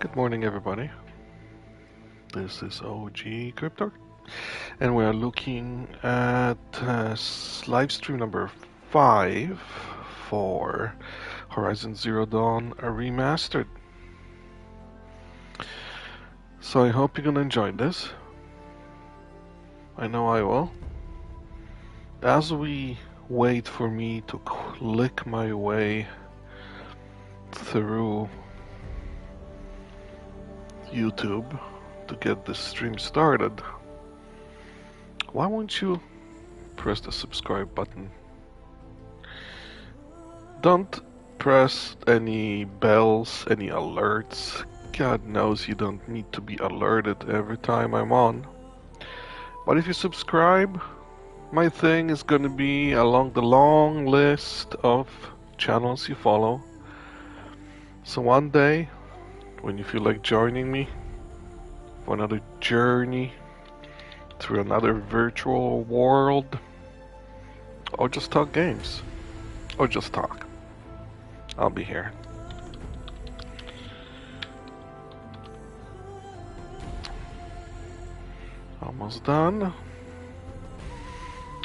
Good morning, everybody. This is OGCryptor, and we are looking at live stream number 5 for Horizon Zero Dawn Remastered. So I hope you're gonna enjoy this. I know I will. As we wait for me to click my way through YouTube to get this stream started, why won't you press the subscribe button? Don't press any bells, any alerts. God knows you don't need to be alerted every time I'm on. But if you subscribe, my thing is gonna be along the long list of channels you follow. So one day, when you feel like joining me for another journey through another virtual world, or just talk games, or just talk, I'll be here. Almost done.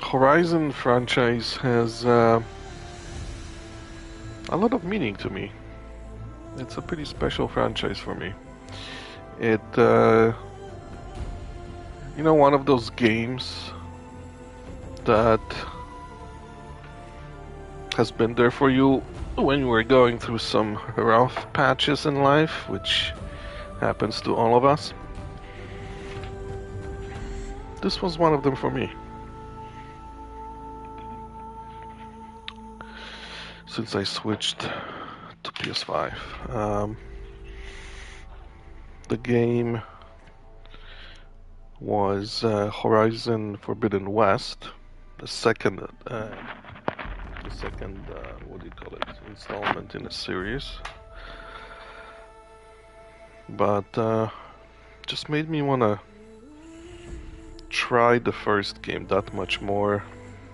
Horizon franchise has a lot of meaning to me. It's a pretty special franchise for me. It, one of those games that has been there for you when you were going through some rough patches in life, which happens to all of us. This was one of them for me. Since I switched to PS5. The game was Horizon Forbidden West, the second what do you call it, installment in a series. But just made me want to try the first game that much more,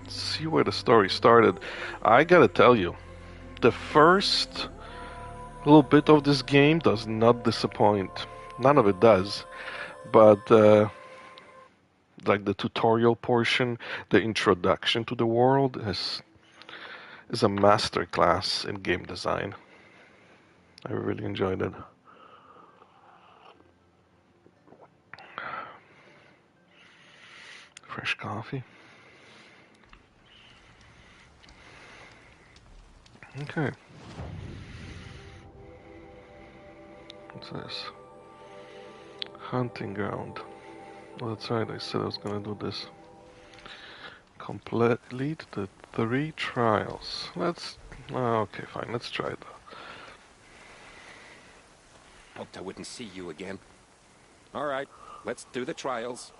see where the story started. I gotta tell you, the first little bit of this game does not disappoint. None of it does. But like the tutorial portion, the introduction to the world is a masterclass in game design. I really enjoyed it. Fresh coffee. Okay. What's this? Hunting ground. Oh, that's right, I said I was gonna do this. Complete the 3 trials. Okay, fine, let's try that. Hoped I wouldn't see you again. Alright, let's do the trials.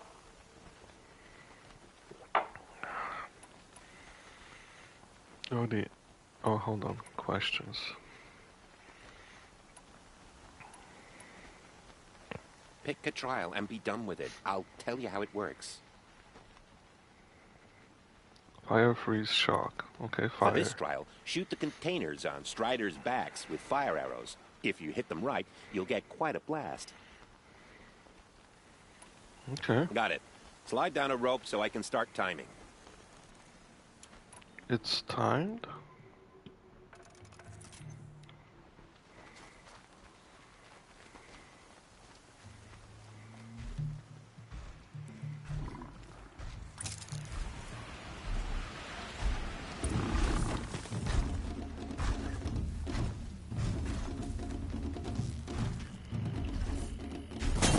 Oh, hold on. Questions. Pick a trial and be done with it. I'll tell you how it works. Fire, freeze, shock. Okay, fire. For this trial, shoot the containers on Strider's backs with fire arrows. If you hit them right, you'll get quite a blast. Okay. Got it. Slide down a rope so I can start timing. It's timed?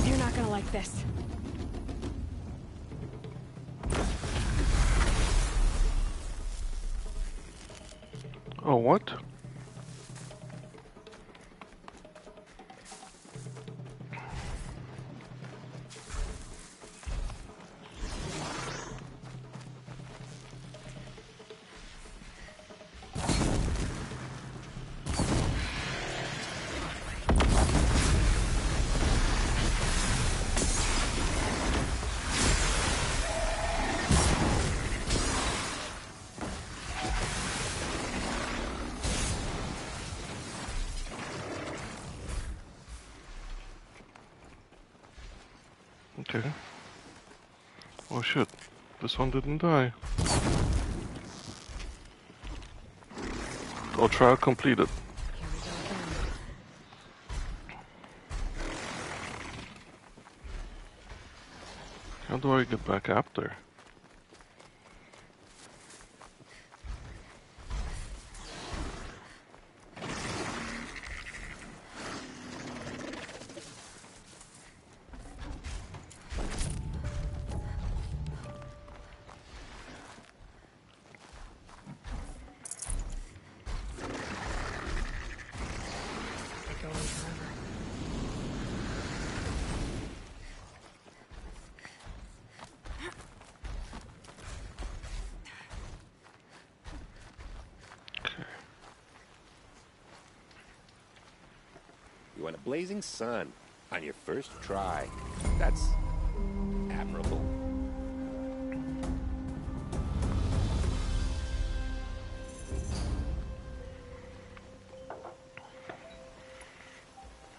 You're not gonna like this. Oh, what? Okay. Oh shit. This one didn't die. Oh, trial completed. Here we go again. How do I get back up there? We're going forever. Okay. You want a blazing sun on your first try. That's admirable.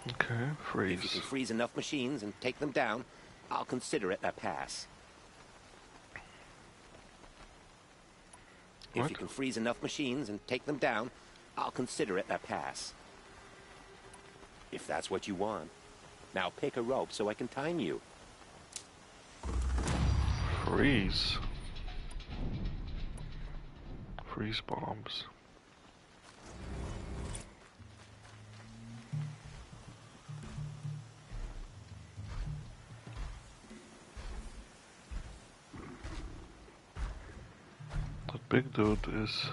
Okay, freeze. If you can freeze enough machines and take them down, I'll consider it a pass. What? If you can freeze enough machines and take them down, I'll consider it a pass. If that's what you want. Now pick a rope so I can time you. Freeze. Freeze bombs. That big dude is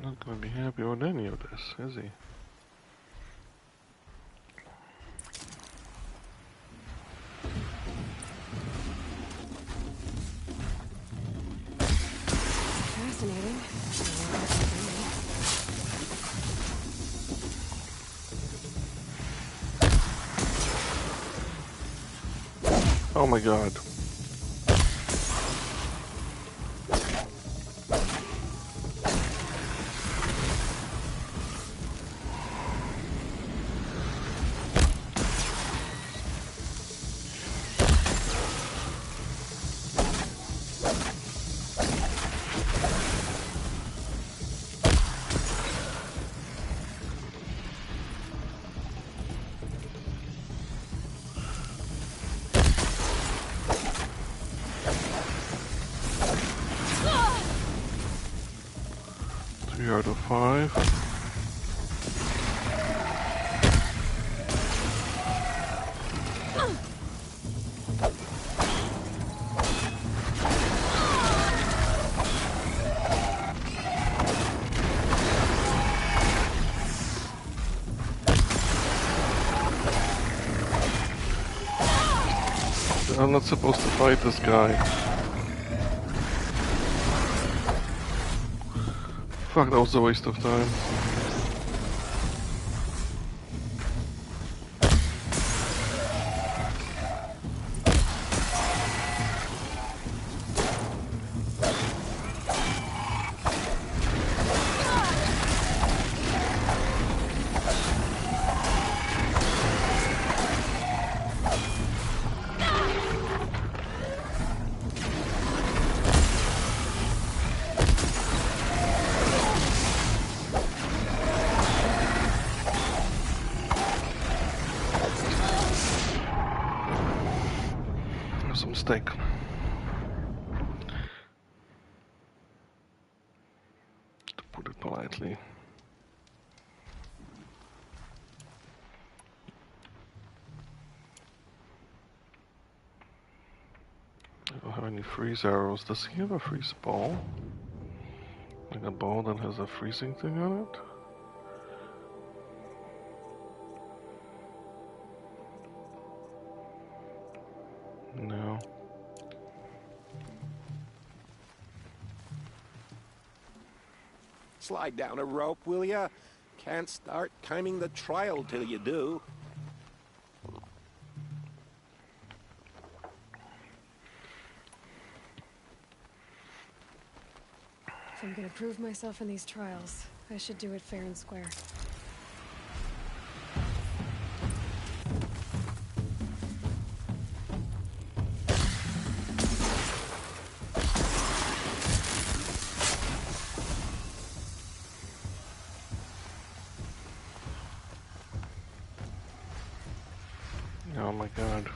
not gonna be happy with any of this, is he? Fascinating. Oh my god. Three out of 5. I'm not supposed to fight this guy. Fuck, that was a waste of time. That's a mistake. To put it politely. I don't have any freeze arrows. Does he have a freeze ball? Like a ball that has a freezing thing on it? No. Slide down a rope, will ya? Can't start timing the trial till you do. If I'm gonna prove myself in these trials, I should do it fair and square. god.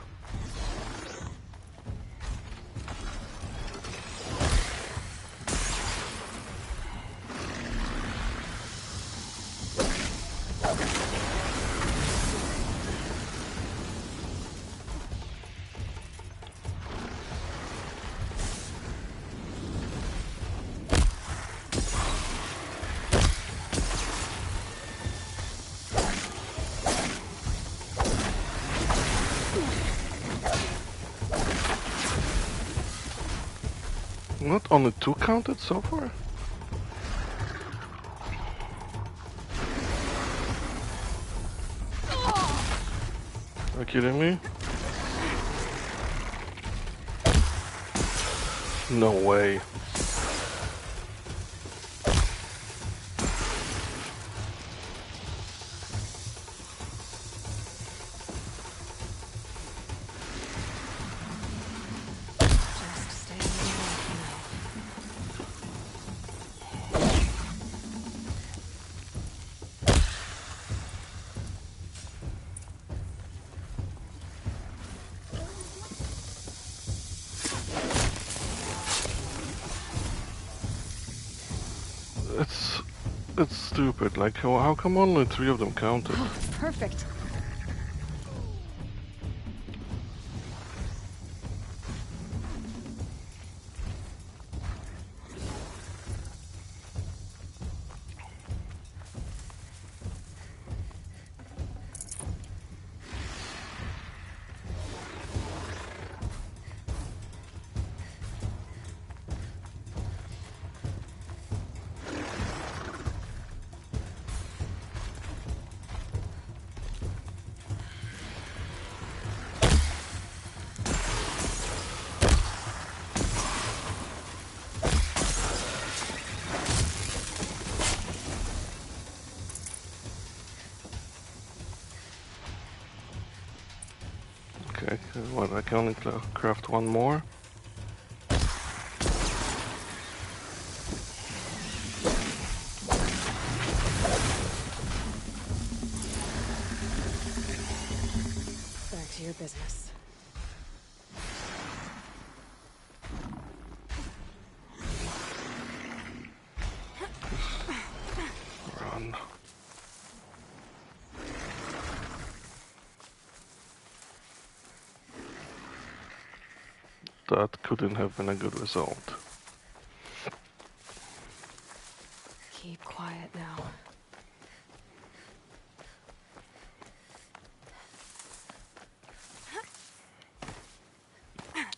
Not only 2 counted so far? Are you kidding me? No way. Just stay away from now. It's stupid. Like, how come only 3 of them counted? Oh, perfect. Okay, what, I can only craft 1 more? Back to your business. Run. That couldn't have been a good result. Keep quiet now.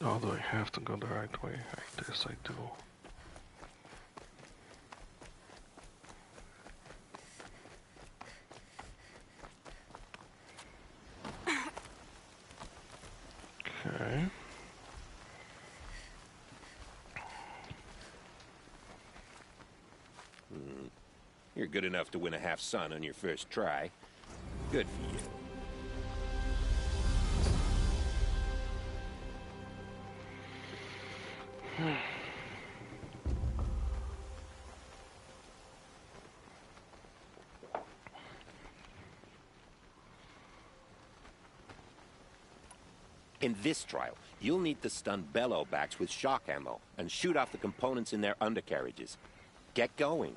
Oh, do I have to go the right way? I guess I do. Okay. You're good enough to win a half sun on your first try. Good for you. In this trial, you'll need to stun bellowbacks with shock ammo and shoot off the components in their undercarriages. Get going.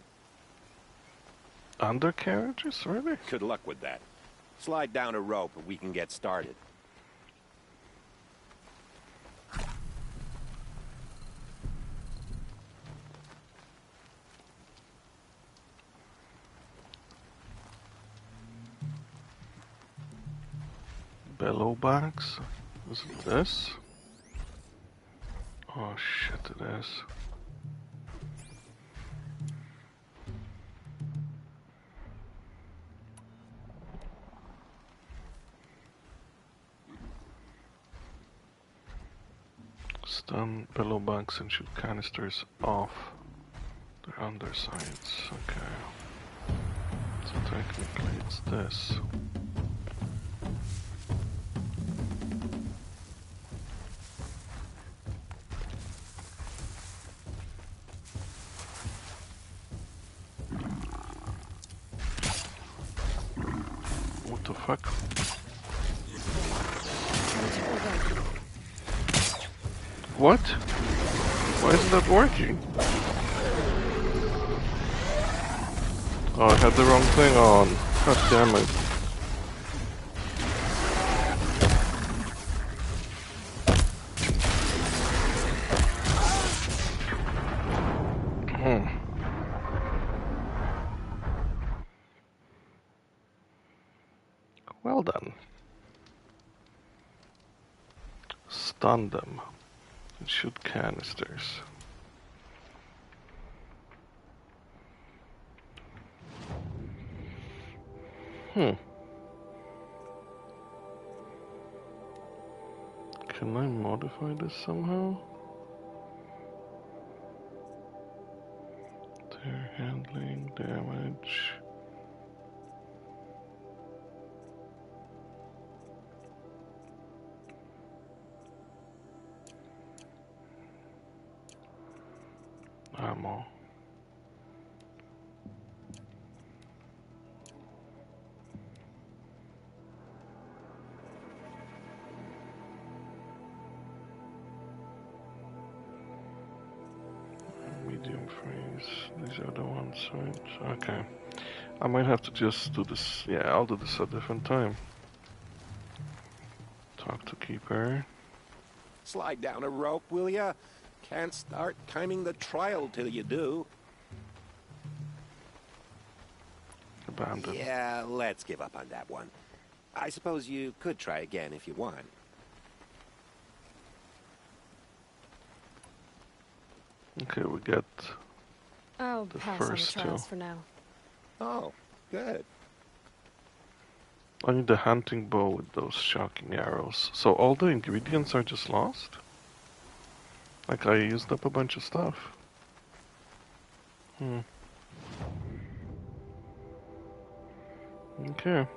Undercarriages, really? Good luck with that. Slide down a rope and we can get started. Bellowbacks? Is it this? Oh shit, it is. Stun bellowbacks and shoot canisters off their undersides. Okay. So technically it's this. What the fuck? What? Why isn't that working? Oh, I had the wrong thing on. God damn it. Well done. Stun them. And shoot canisters. Can I modify this somehow? Their handling, damage. Ammo. Medium freeze. These are the ones, right? Okay. I might have to just do this. Yeah, I'll do this at a different time. Talk to Keeper. Slide down a rope, will ya? Can't start timing the trial till you do. Abandon. Yeah, let's give up on that one. I suppose you could try again if you want. Okay, we get I'll the pass on the first trials two. for now. Oh, good. I need the hunting bow with those shocking arrows. So all the ingredients are just lost? Like I used up a bunch of stuff. Okay.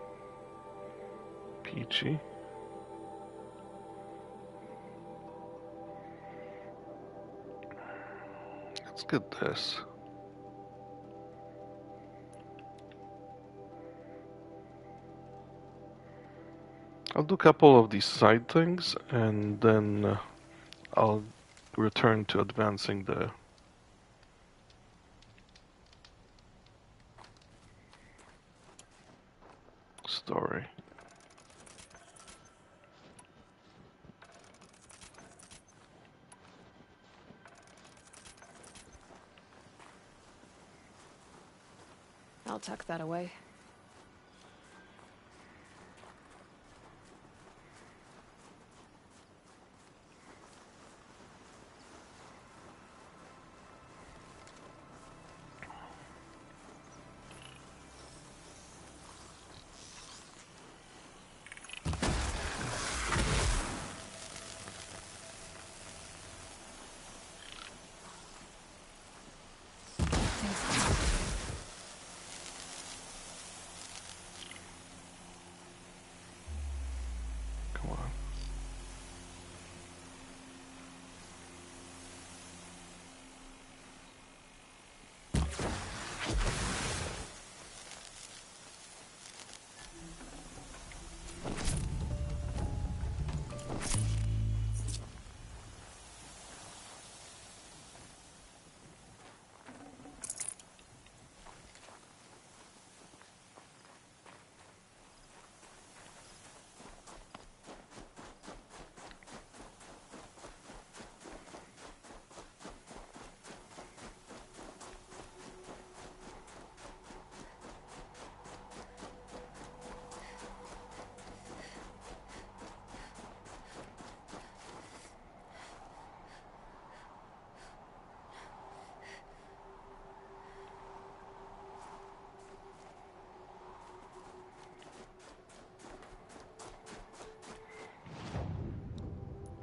Peachy. Let's get this. I'll do a couple of these side things and then I'll return to advancing the story. I'll tuck that away. Come on.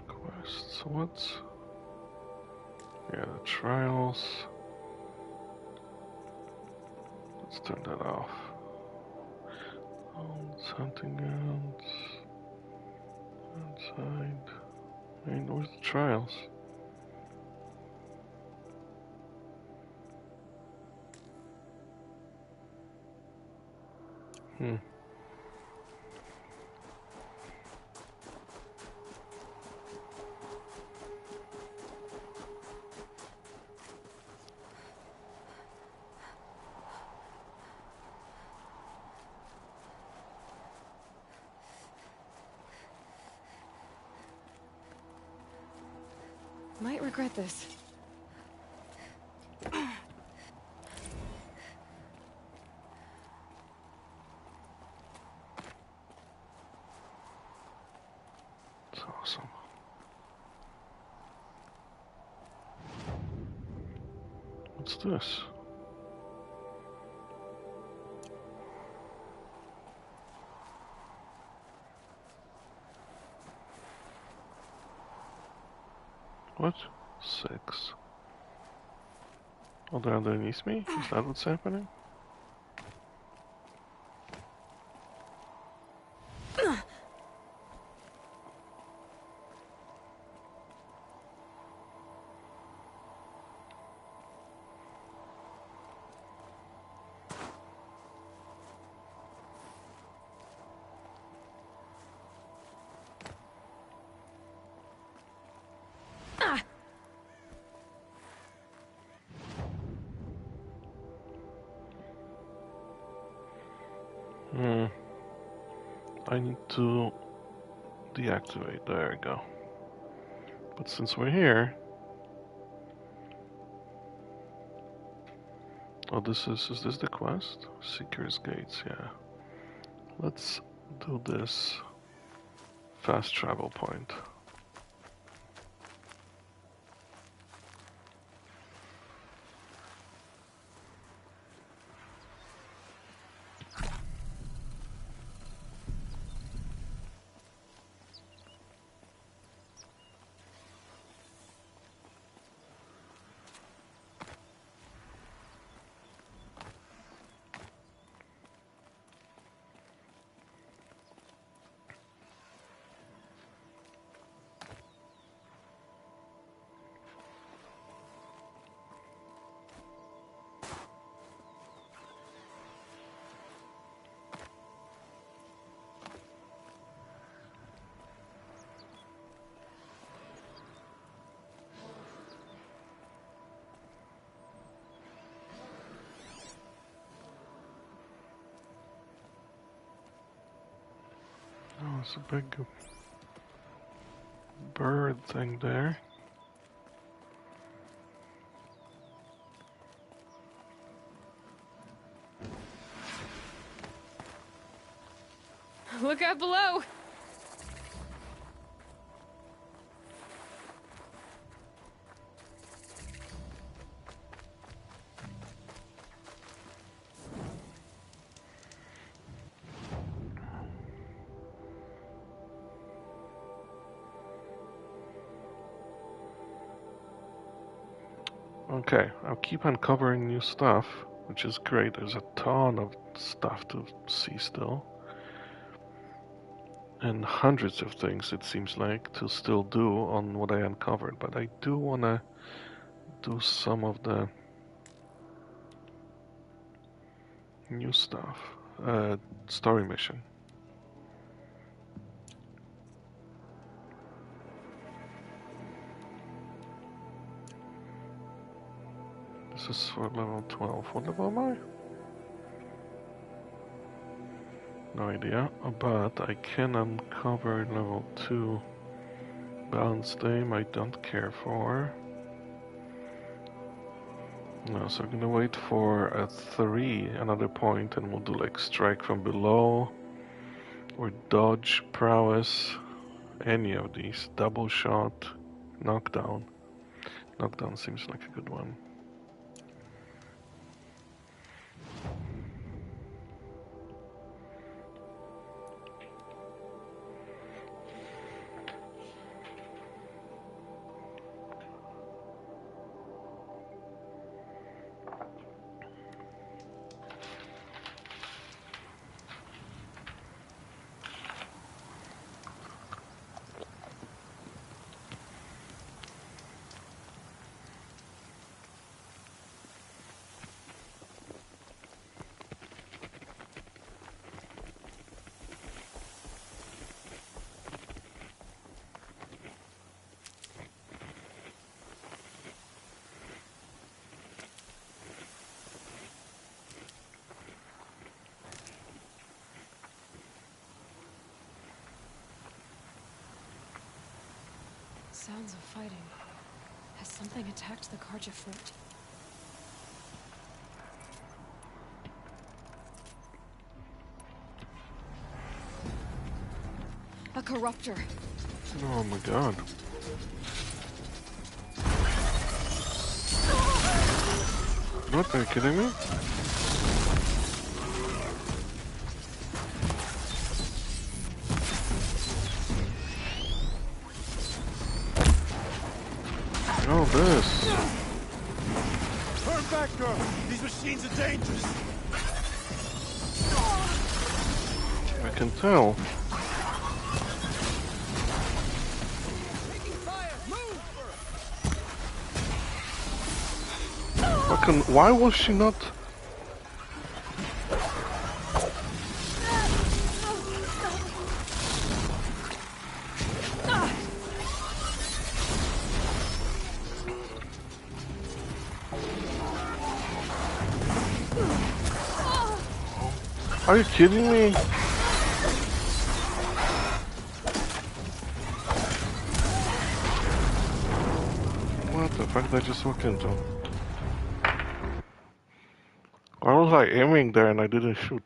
Quests. What? Yeah, the trials. Let's turn that off. Hunting grounds. Outside. Where's the trials? Might regret this. It's awesome. What's this? What? 6. Oh, they're underneath me? Is that what's happening? I need to deactivate. There we go. But since we're here... Oh, is this the quest? Seeker's Gates, yeah. Let's do this fast travel point. Oh, it's a big bird thing there. Look out below! Okay, I'll keep uncovering new stuff, which is great. There's a ton of stuff to see still. And hundreds of things, it seems like, to still do on what I uncovered. But I do want to do some of the new stuff. Story mission. This is for level 12. What level am I? No idea, but I can uncover level 2 balance dame I don't care for. No, so I'm gonna wait for a 3, another point, and we'll do like strike from below, or dodge, prowess, any of these. Double shot, knockdown. Knockdown seems like a good one. Sounds of fighting. Has something attacked the Karja fort? A corruptor. Oh my god. What, are you kidding me? Oh, this. Turn back, girl! These machines are dangerous! I can tell. Fucking, why was she not? Are you kidding me? What the fuck did I just walk into? Why was I aiming there and I didn't shoot?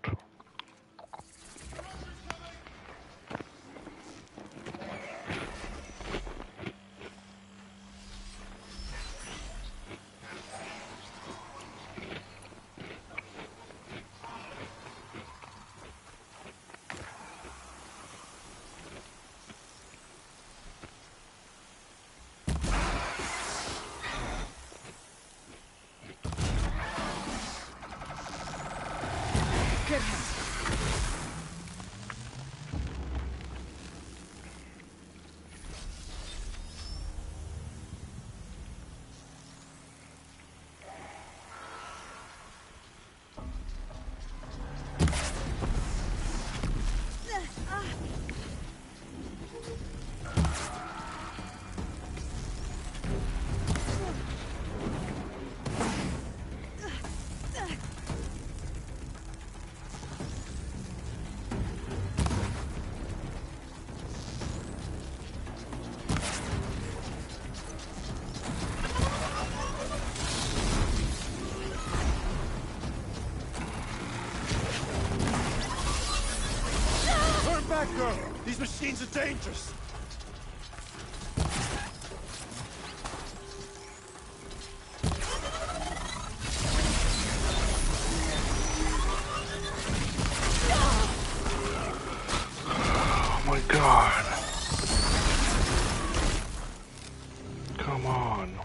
Good hit. Back, girl! These machines are dangerous! Oh my god. Come on.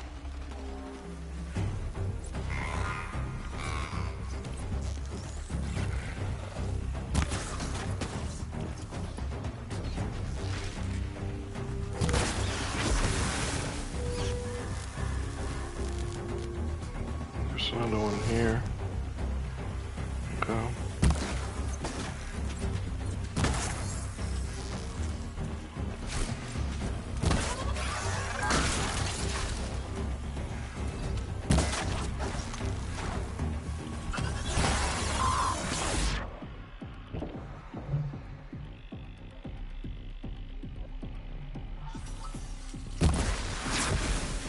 There's another one here. Go.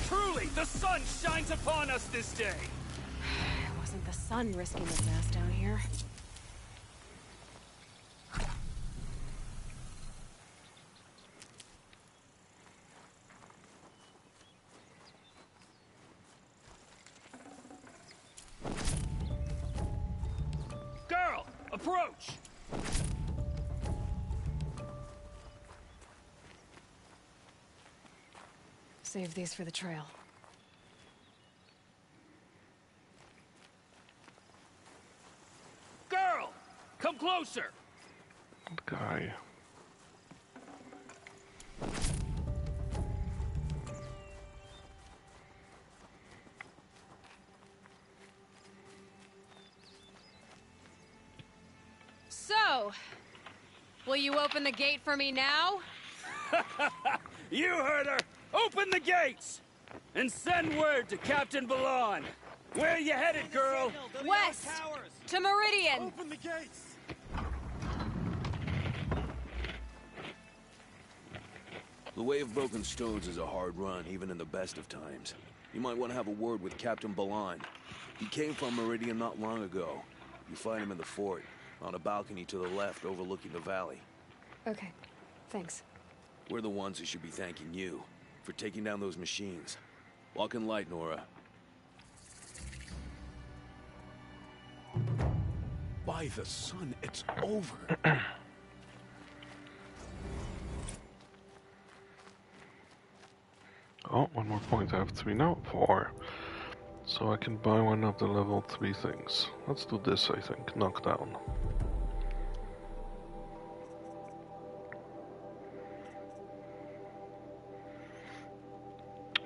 Truly, the sun shines upon us this day! It wasn't the sun risking his ass down here. Girl, approach! Save these for the trail. Girl! Come closer! Guy. So, will you open the gate for me now? You heard her! Open the gates! And send word to Captain Ballon! Where you headed, girl? West! To Meridian! Open the gates! The way of broken stones is a hard run, even in the best of times. You might want to have a word with Captain Balan. He came from Meridian not long ago. You find him in the fort, on a balcony to the left overlooking the valley. Okay, thanks. We're the ones who should be thanking you for taking down those machines. Walk in light, Nora. By the sun, it's over. Oh, one more point I have 3 now. 4. So I can buy one of the level 3 things. Let's do this, I think. Knockdown.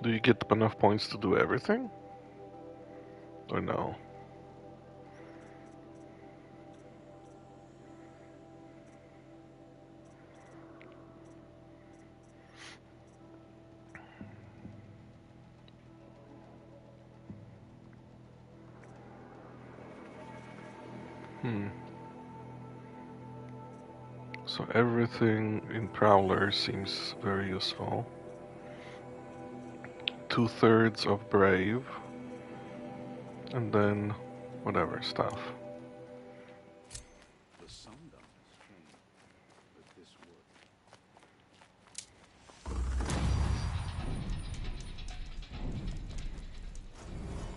Do you get enough points to do everything? Or no? So everything in Prowler seems very useful. 2/3 of Brave. And then whatever stuff. The sundown has changed, but this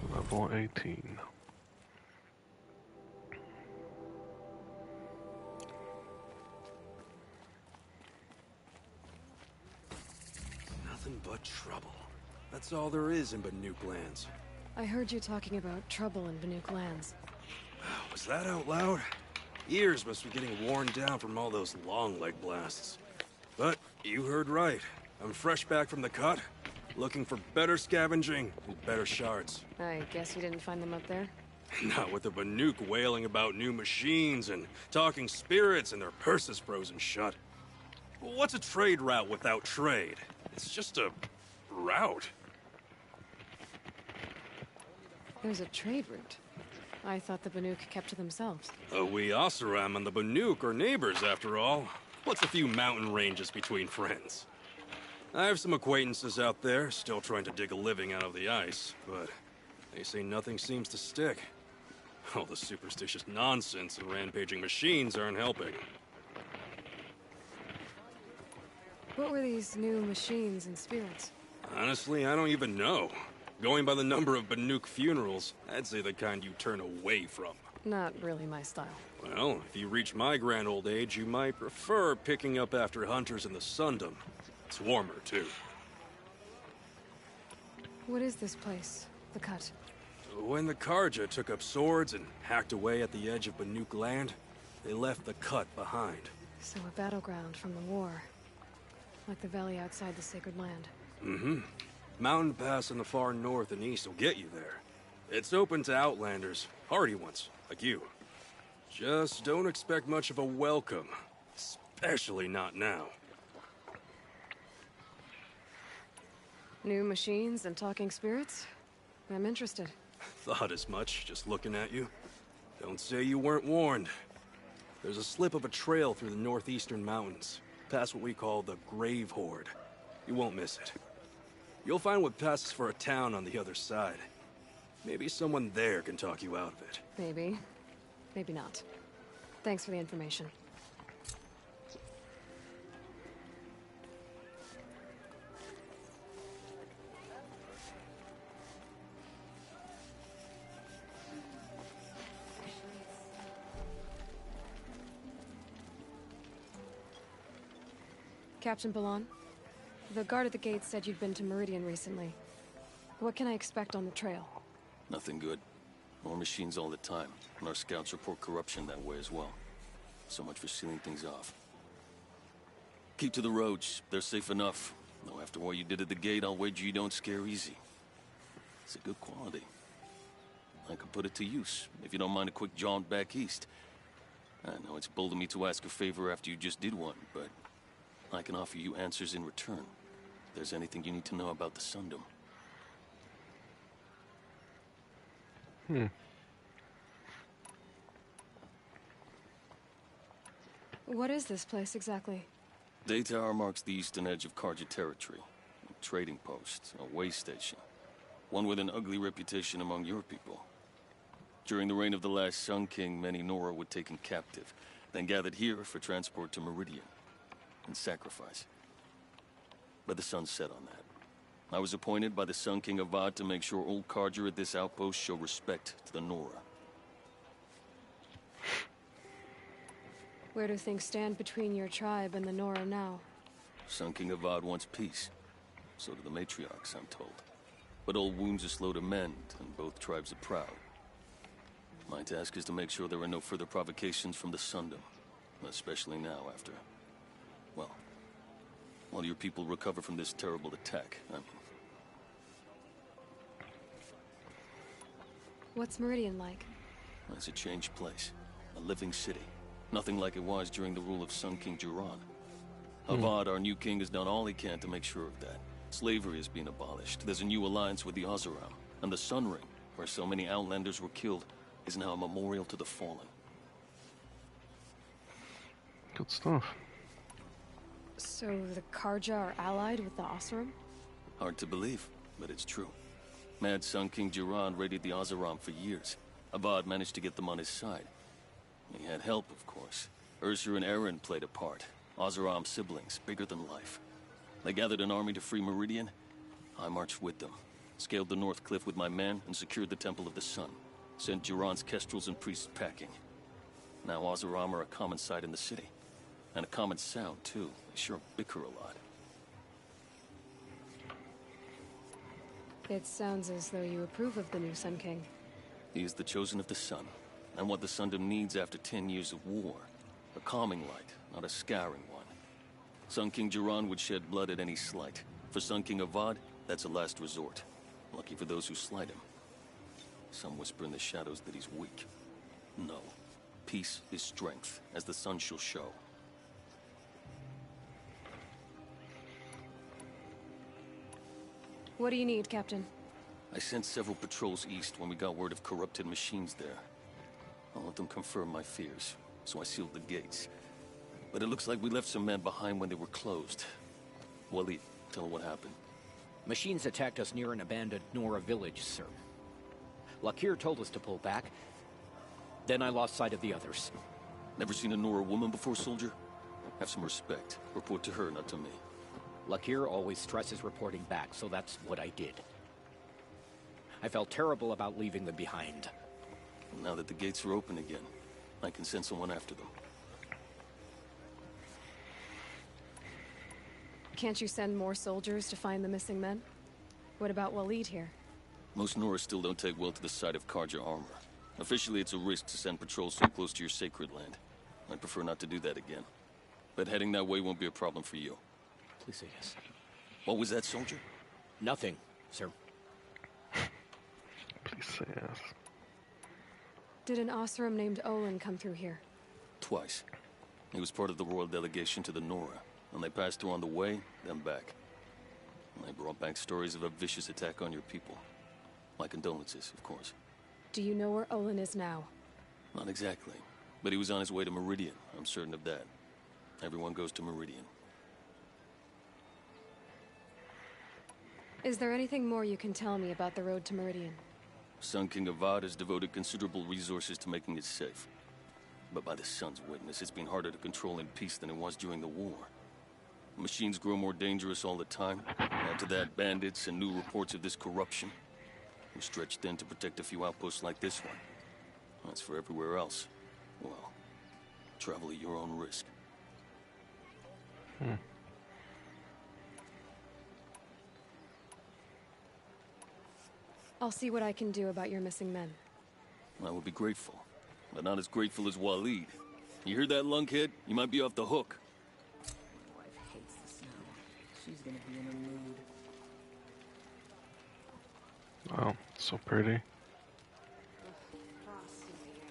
would. Level 18. Nothing but trouble. That's all there is in Banuk lands. I heard you talking about trouble in Banuk lands. Was that out loud? Ears must be getting worn down from all those long leg blasts. But you heard right. I'm fresh back from the cut, looking for better scavenging and better shards. I guess you didn't find them up there? Not with the Banuk wailing about new machines and talking spirits and their purses frozen shut. What's a trade route without trade? It's just a route. There's a trade route. I thought the Banuk kept to themselves. We Oseram and the Banuk are neighbors, after all. What's a few mountain ranges between friends? I have some acquaintances out there, still trying to dig a living out of the ice, but they say nothing seems to stick. All the superstitious nonsense and rampaging machines aren't helping. What were these new machines and spirits? Honestly, I don't even know. Going by the number of Banuk funerals, I'd say the kind you turn away from. Not really my style. Well, if you reach my grand old age, you might prefer picking up after hunters in the Sundom. It's warmer, too. What is this place? The Cut? When the Karja took up swords and hacked away at the edge of Banuk land, they left the Cut behind. So a battleground from the war. Like the valley outside the Sacred Land. Mm-hmm. Mountain Pass in the far north and east will get you there. It's open to outlanders, hardy ones, like you. Just don't expect much of a welcome. Especially not now. New machines and talking spirits? I'm interested. Thought as much, just looking at you. Don't say you weren't warned. There's a slip of a trail through the northeastern mountains, past what we call the Grave Horde. You won't miss it. You'll find what passes for a town on the other side. Maybe someone there can talk you out of it. Maybe. Maybe not. Thanks for the information. Captain Balan, the guard at the gate said you'd been to Meridian recently. What can I expect on the trail? Nothing good. More machines all the time, and our scouts report corruption that way as well. So much for sealing things off. Keep to the roads. They're safe enough. Though after what you did at the gate, I'll wager you don't scare easy. It's a good quality. I could put it to use, if you don't mind a quick jaunt back east. I know it's bold of me to ask a favor after you just did one, but I can offer you answers in return. If there's anything you need to know about the Sundom. What is this place exactly? Day Tower marks the eastern edge of Karja territory. A trading post, a way station. one with an ugly reputation among your people. During the reign of the last Sun King, many Nora were taken captive, then gathered here for transport to Meridian and sacrifice. But the sun set on that. I was appointed by the Sun King Avad to make sure old Carja at this outpost show respect to the Nora. Where do things stand between your tribe and the Nora now? Sun King Avad wants peace. So do the matriarchs, I'm told. But old wounds are slow to mend, and both tribes are proud. My task is to make sure there are no further provocations from the Sundom. Especially now after... well, while your people recover from this terrible attack, I mean. What's Meridian like? It's a changed place. A living city. Nothing like it was during the rule of Sun King Jiran. Avad, our new king, has done all he can to make sure of that. Slavery is being abolished. There's a new alliance with the Oseram. And the Sun Ring, where so many Outlanders were killed, is now a memorial to the fallen. Good stuff. So the Carja are allied with the Oseram? Hard to believe, but it's true. Mad Sun King Jiran raided the Oseram for years. Avad managed to get them on his side. He had help, of course. Ursur and Eren played a part. Oseram siblings, bigger than life. They gathered an army to free Meridian. I marched with them. Scaled the North Cliff with my men and secured the Temple of the Sun. Sent Jiran's kestrels and priests packing. Now Oseram are a common sight in the city. And a common sound, too. They sure bicker a lot. It sounds as though you approve of the new Sun King. He is the chosen of the Sun, and what the Sundom needs after 10 years of war. A calming light, not a scouring one. Sun King Jiran would shed blood at any slight. For Sun King Avad, that's a last resort. Lucky for those who slight him. Some whisper in the shadows that he's weak. No. Peace is strength, as the sun shall show. What do you need, Captain? I sent several patrols east when we got word of corrupted machines there. I'll let them confirm my fears, so I sealed the gates. But it looks like we left some men behind when they were closed. Waleed, tell them what happened. Machines attacked us near an abandoned Nora village, sir. Lakir told us to pull back. Then I lost sight of the others. Never seen a Nora woman before, soldier? Have some respect. Report to her, not to me. Lakir always stresses reporting back, so that's what I did. I felt terrible about leaving them behind. Now that the gates are open again, I can send someone after them. Can't you send more soldiers to find the missing men? What about Waleed here? Most Nora still don't take well to the sight of Carja armor. Officially, it's a risk to send patrols so close to your sacred land. I'd prefer not to do that again. But heading that way won't be a problem for you. Please say yes. What was that, soldier? Nothing, sir. Please say yes. Did an Oseram named Olin come through here? Twice. He was part of the royal delegation to the Nora, and they passed through on the way, then back. And they brought back stories of a vicious attack on your people. My condolences, of course. Do you know where Olin is now? Not exactly, but he was on his way to Meridian, I'm certain of that. Everyone goes to Meridian. Is there anything more you can tell me about the road to Meridian? Sun King Avad has devoted considerable resources to making it safe. But by the Sun's witness, it's been harder to control in peace than it was during the war. Machines grow more dangerous all the time. Add to that bandits and new reports of this corruption. We're stretched thin to protect a few outposts like this one. As for everywhere else, well, travel at your own risk. I'll see what I can do about your missing men. I would be grateful, but not as grateful as Waleed. You hear that, lunkhead? You might be off the hook. My wife hates the snow. She's gonna be in a mood. Wow, so pretty. Frost in the air.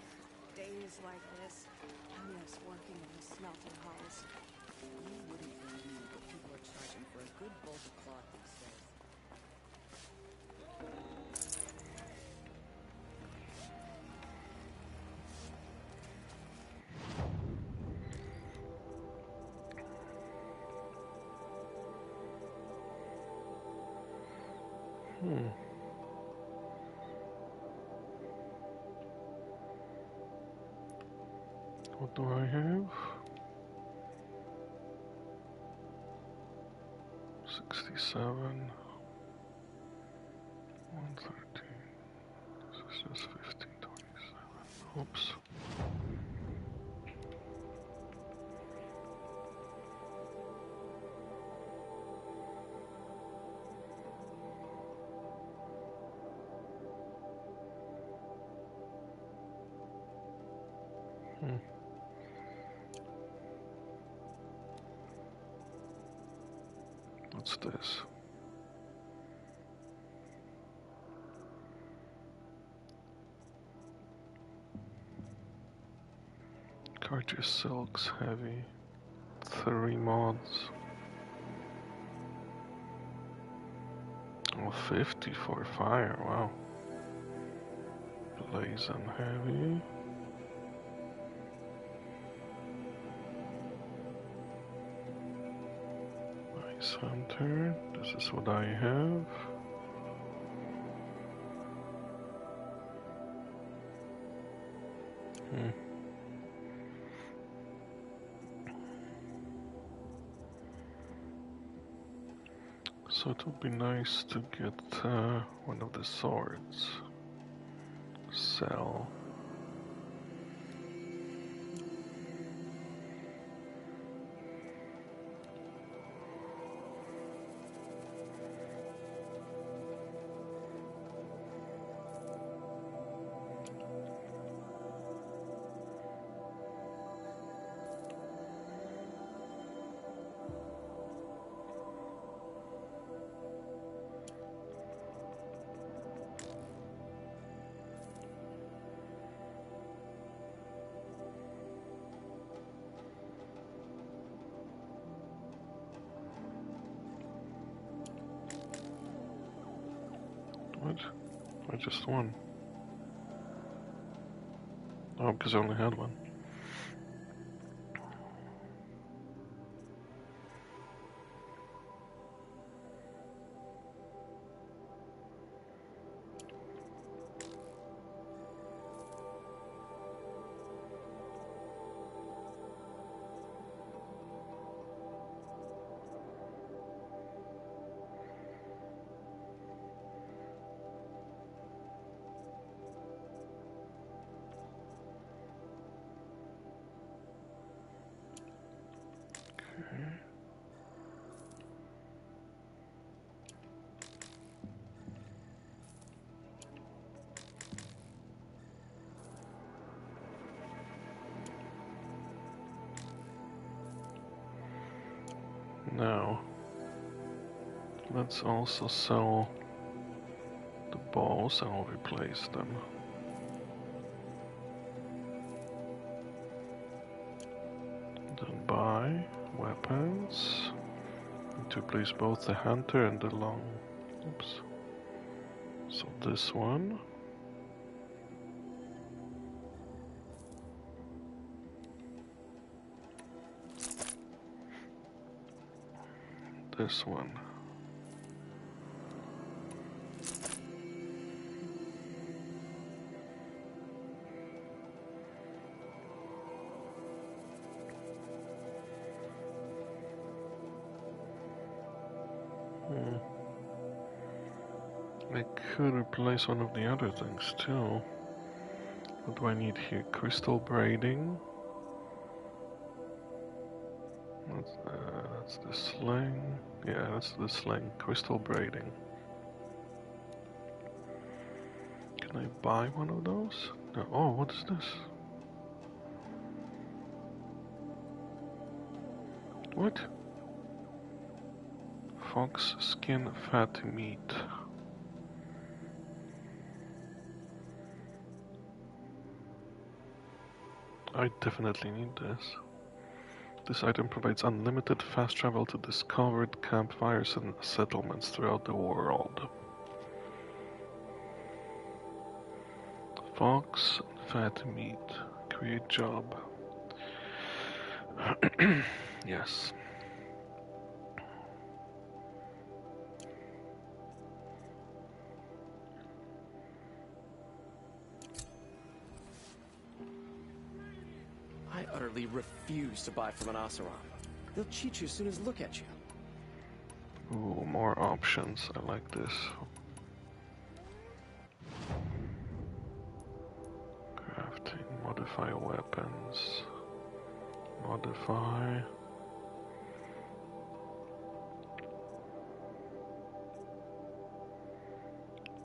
Days like this, I miss working in the smelting halls. You wouldn't believe what people are charging for a good bolt of cloth these days. What do I have? 67. 113. This is just 1527. Oops. What's this? Cartier Silks Heavy. 3 mods. Oh, 50 for fire, wow. Blaze and Heavy. Nice Hunter. This is what I have. So it would be nice to get one of the swords. Sell. What? I just won. Oh, because I only had one. Now, let's also sell the balls and I'll replace them. Then buy weapons. Need to replace both the hunter and the long. Oops. So this one. This one. I could replace one of the other things too. What do I need here? Crystal braiding. That's the sling. Yeah, that's the sling. Crystal braiding. Can I buy one of those? No. Oh, what is this? What? Fox skin fatty meat. I definitely need this. This item provides unlimited fast travel to discovered campfires and settlements throughout the world. Fox fatty meat. Create job. Yes. I utterly refuse to buy from an Oseram. They'll cheat you as soon as look at you. Ooh, more options. I like this. Crafting, modify weapons. Modify.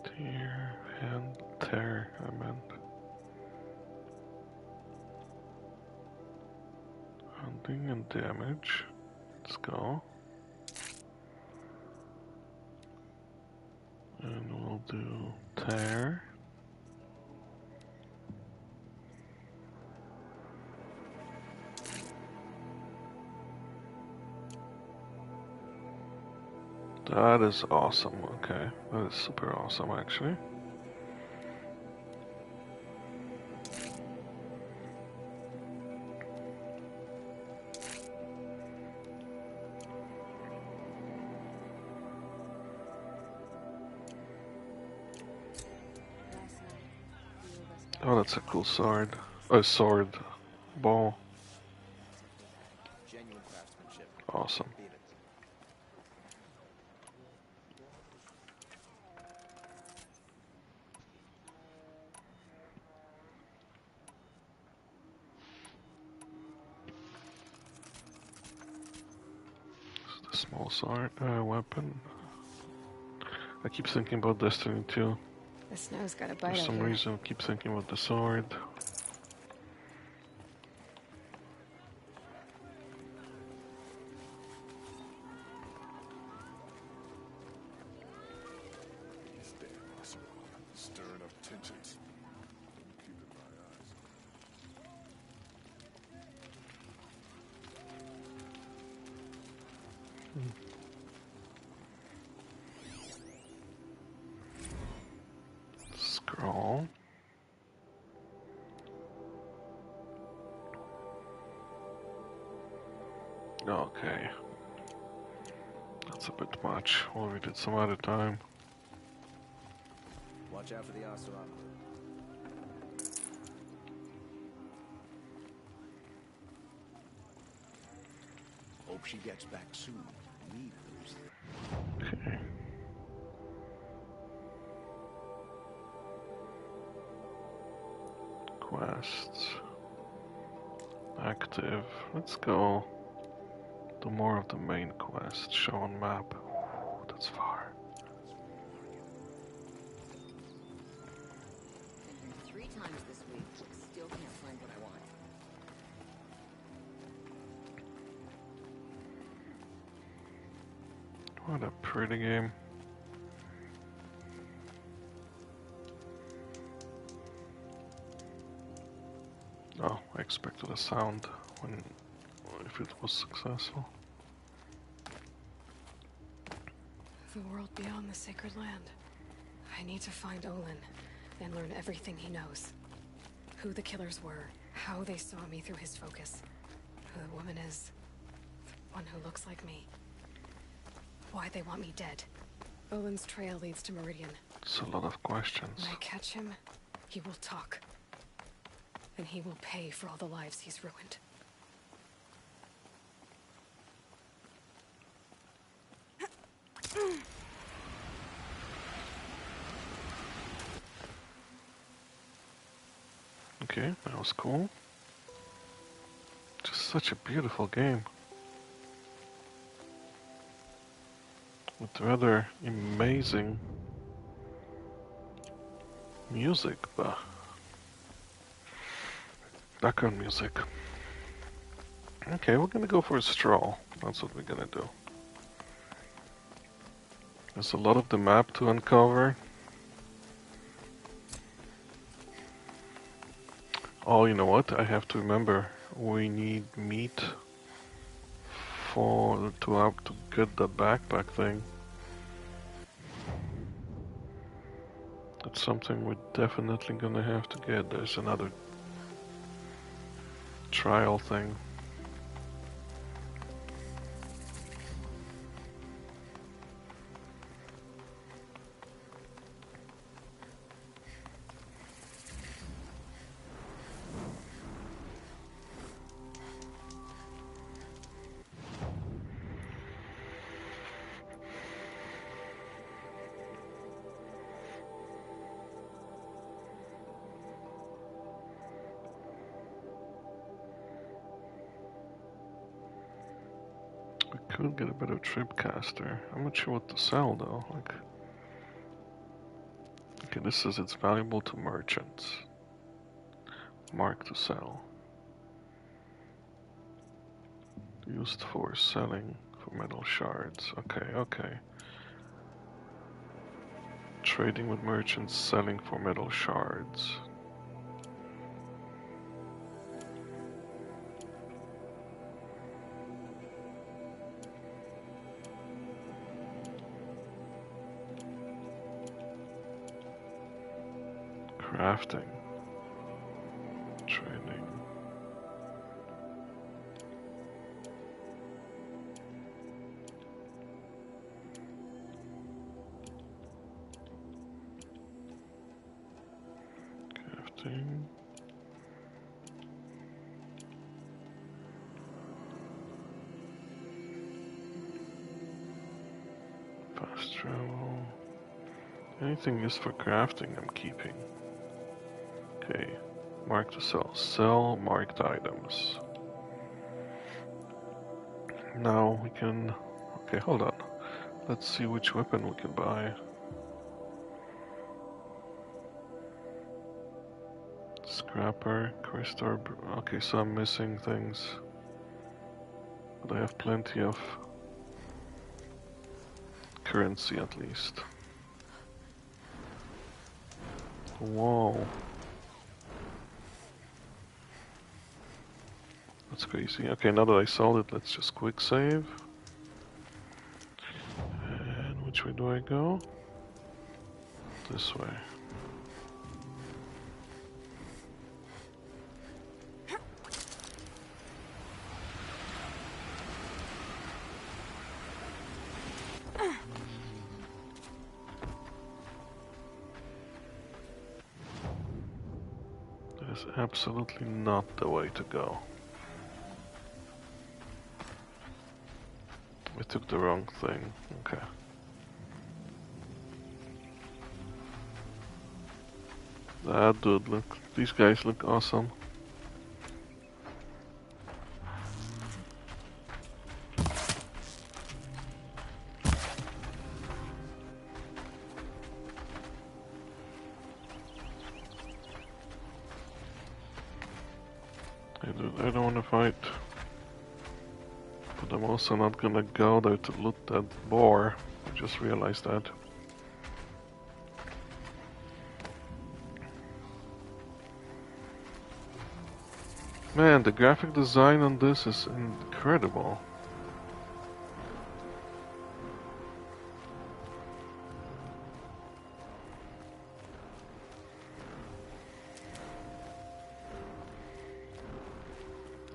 Tear, hand, tear, I meant. Hunting and damage. Let's go. And we'll do tear. That is awesome, okay. That is super awesome, actually. Oh, that's a cool sword. A sword. Ball. Genuine craftsmanship. Awesome. Beat it. The small sword, weapon. I keep thinking about Destiny 2. The snow's got a bite For out some here. reason, I keep thinking about the sword. Stirring up tensions. Keeping my eyes Scroll. Okay. That's a bit much. We'll read it some other time. Watch out for the Oseram. hope she gets back soon. Need those. Okay. Quests. Active. Let's go. Do more of the main quest. Show on map. Ooh, that's far. 3 times this week. Still can't find what I want. What a pretty game. Oh, I expected a sound when if it was successful. The world beyond the sacred land. I need to find Olin and learn everything he knows. Who the killers were, how they saw me through his focus, who the woman is, the one who looks like me. Why they want me dead. Olin's trail leads to Meridian. It's a lot of questions. When I catch him, he will talk. And he will pay for all the lives he's ruined. Okay, that was cool. Just such a beautiful game. With rather amazing music, but background music. Okay, we're gonna go for a stroll. That's what we're gonna do. There's a lot of the map to uncover. Oh, you know what? I have to remember. We need meat to get the backpack thing. That's something we're definitely gonna have to get. There's another trial thing. We could get a better tripcaster. I'm not sure what to sell though. Like, okay, this says it's valuable to merchants. Mark to sell. Used for selling for metal shards. Okay, okay. Trading with merchants, selling for metal shards. Crafting. Trading. Crafting. Fast travel. Anything used for crafting I'm keeping. Okay. Mark to sell. Sell marked items. Now we can... Okay, hold on. Let's see which weapon we can buy. Scrapper, Crystal. Okay, so I'm missing things. But I have plenty of currency at least. Whoa. That's crazy. Okay, now that I sold it, let's just quick save. And which way do I go? This way. That is absolutely not the way to go. We took the wrong thing. Okay. That dude, look. These guys look awesome. I don't want to fight. But I'm also not gonna go there to loot that boar. I just realized that. Man, the graphic design on this is incredible.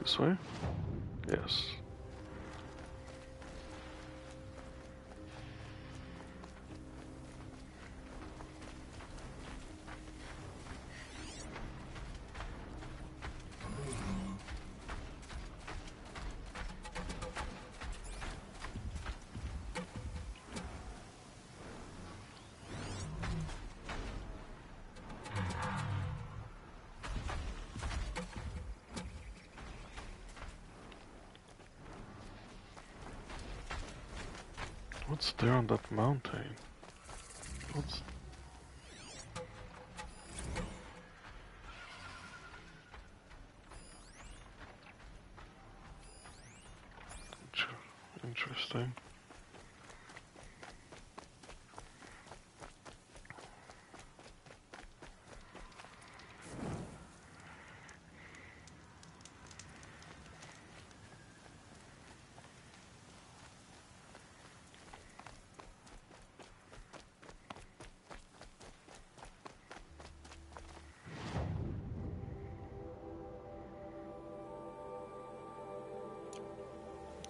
This way? Yes. What's there on that mountain? What's... Interesting.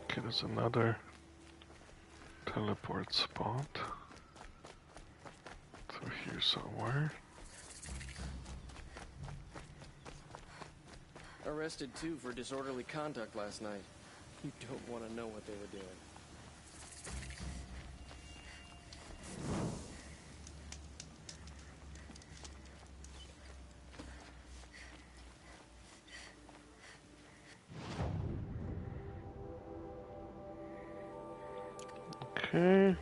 Okay, there's another teleport spot. Through here somewhere. Arrested too for disorderly conduct last night. You don't want to know what they were doing. Okay.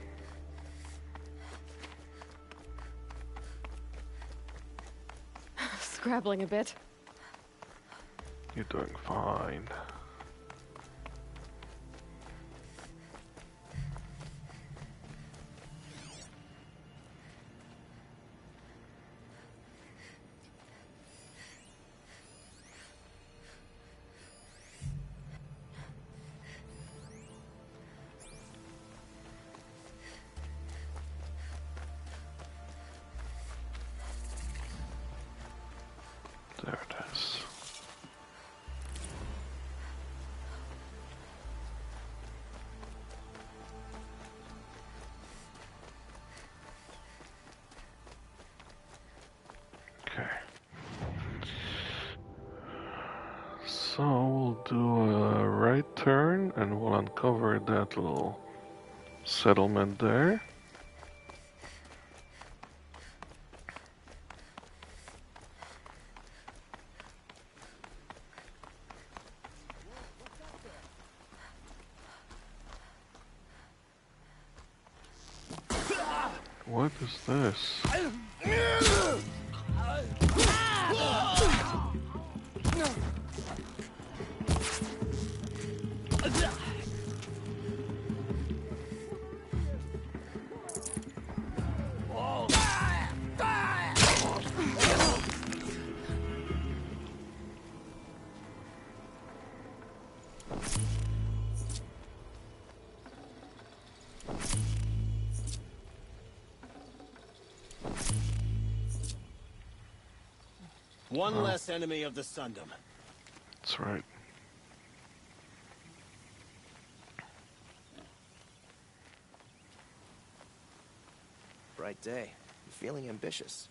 Scrabbling a bit. You're doing fine. There it is. Okay. So we'll do a right turn and we'll uncover that little settlement there. What is this? One less enemy of the Sundom. That's right. Bright day. I'm feeling ambitious.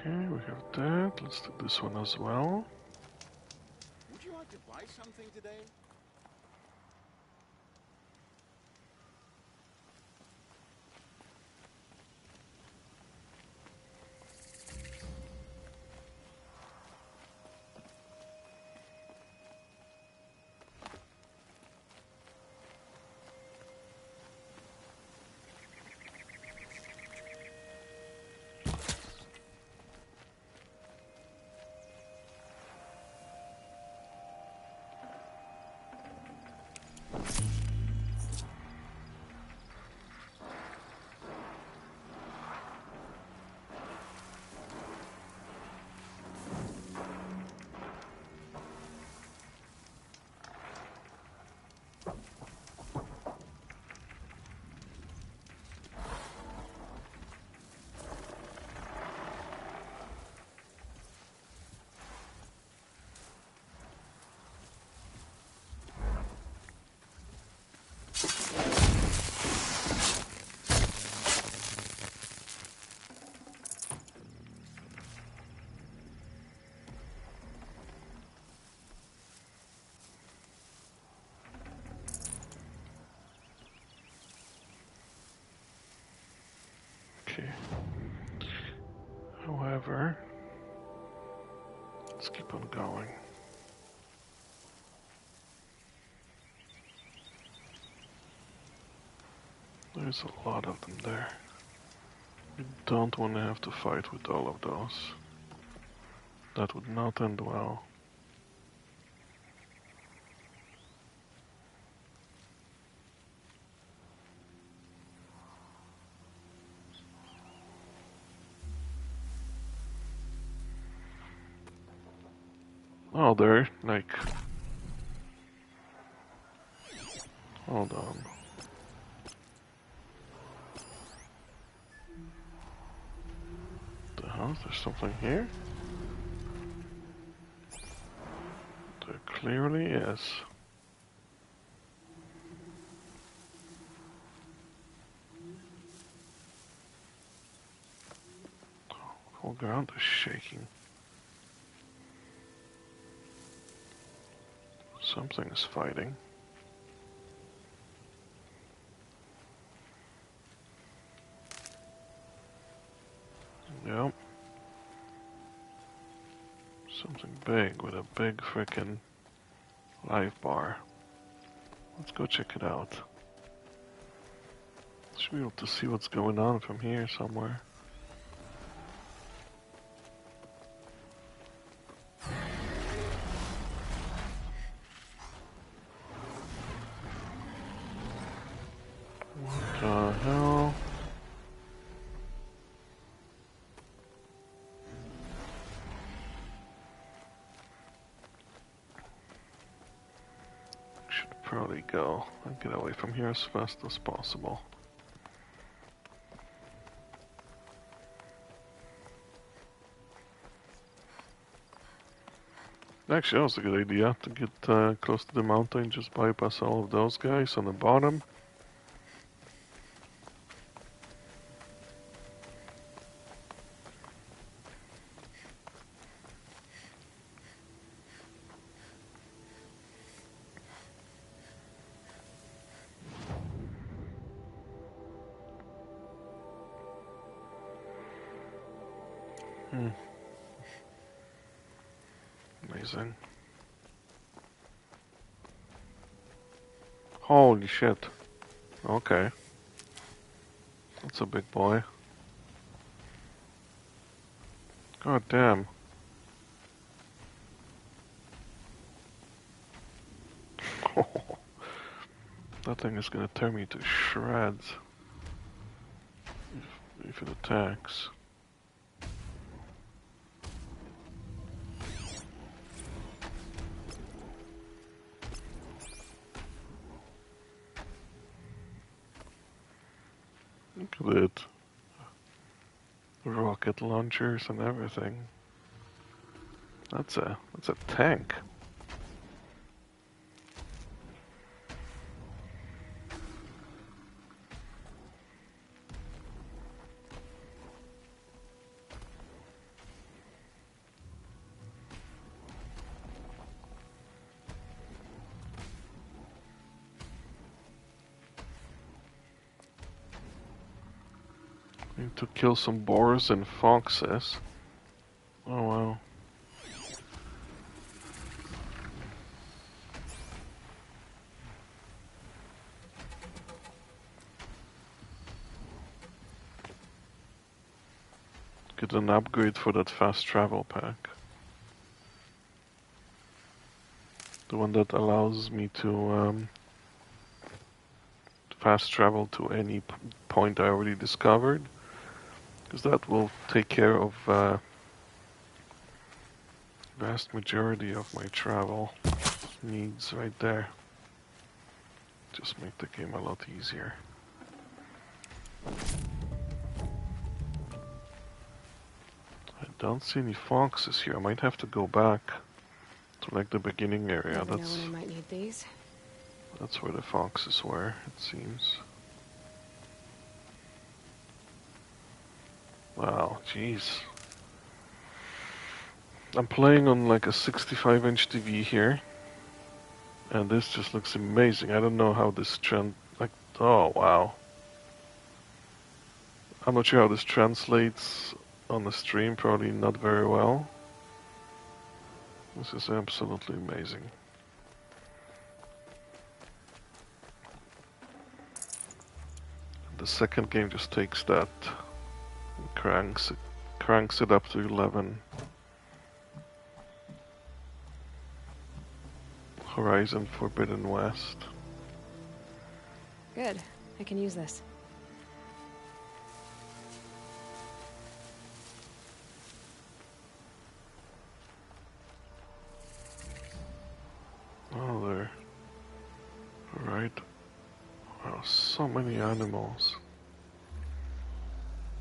Okay, we have that. Let's do this one as well. Would you like to buy something today? Okay. However, let's keep on going. There's a lot of them there. We don't want to have to fight with all of those. That would not end well. Oh, they're like... Hold on. The hell? There's something here? There clearly is. The whole ground is shaking. Something is fighting. Something big with a big frickin' live bar. Let's go check it out. Should be able to see what's going on from here somewhere. What the hell? Should probably go and get away from here as fast as possible. Actually, that was a good idea to get close to the mountain, just bypass all of those guys on the bottom. Amazing. Holy shit. Okay. That's a big boy. God damn. That thing is gonna tear me to shreds if it attacks. Look at it. Rocket launchers and everything. That's a tank. Need to kill some boars and foxes. Oh wow. Get an upgrade for that fast travel pack. The one that allows me to fast travel to any point I already discovered. Because that will take care of vast majority of my travel needs right there. Just make the game a lot easier. I don't see any foxes here. I might have to go back to like the beginning area. Never know when I might need these. That's where the foxes were, it seems. Wow, jeez. I'm playing on like a 65-inch TV here, and this just looks amazing. I don't know how this oh wow. I'm not sure how this translates on the stream, probably not very well. This is absolutely amazing. The second game just takes that and cranks it up to 11. Horizon Forbidden West. Good. I can use this. Oh, there. Alright. Wow, so many animals.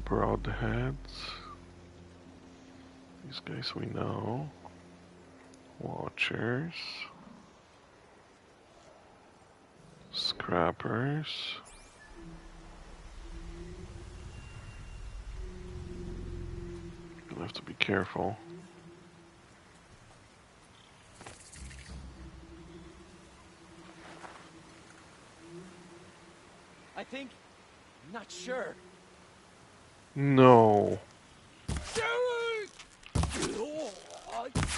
Broadheads. These guys we know. Watchers. Scrappers. You'll have to be careful. I think... I'm not sure. No. Bad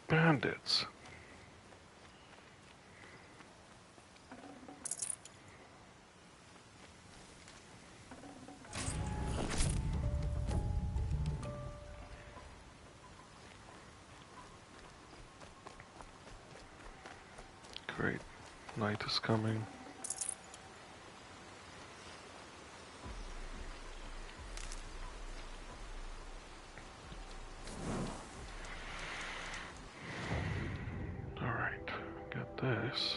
Bandits. Great. Night is coming. Alright, get this.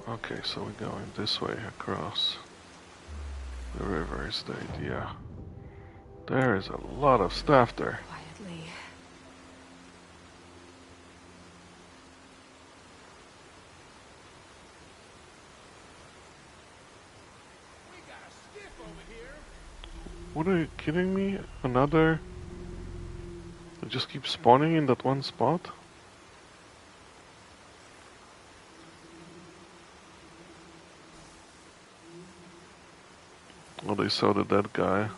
Okay, so we're going this way across the river is the idea. There is a lot of stuff there. Quietly. What, are you kidding me? Another? They just keep spawning in that one spot? Oh, they saw the dead guy.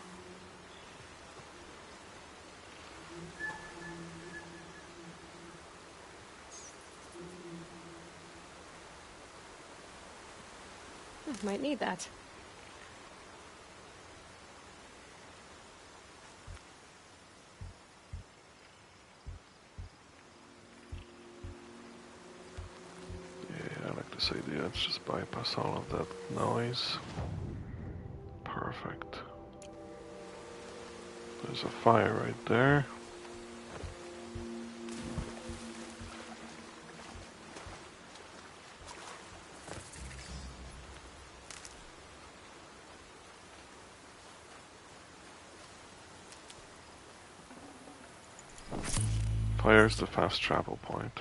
Might need that. Yeah, I like this idea. Let's just bypass all of that noise. Perfect. There's a fire right there. Fire's the fast travel point.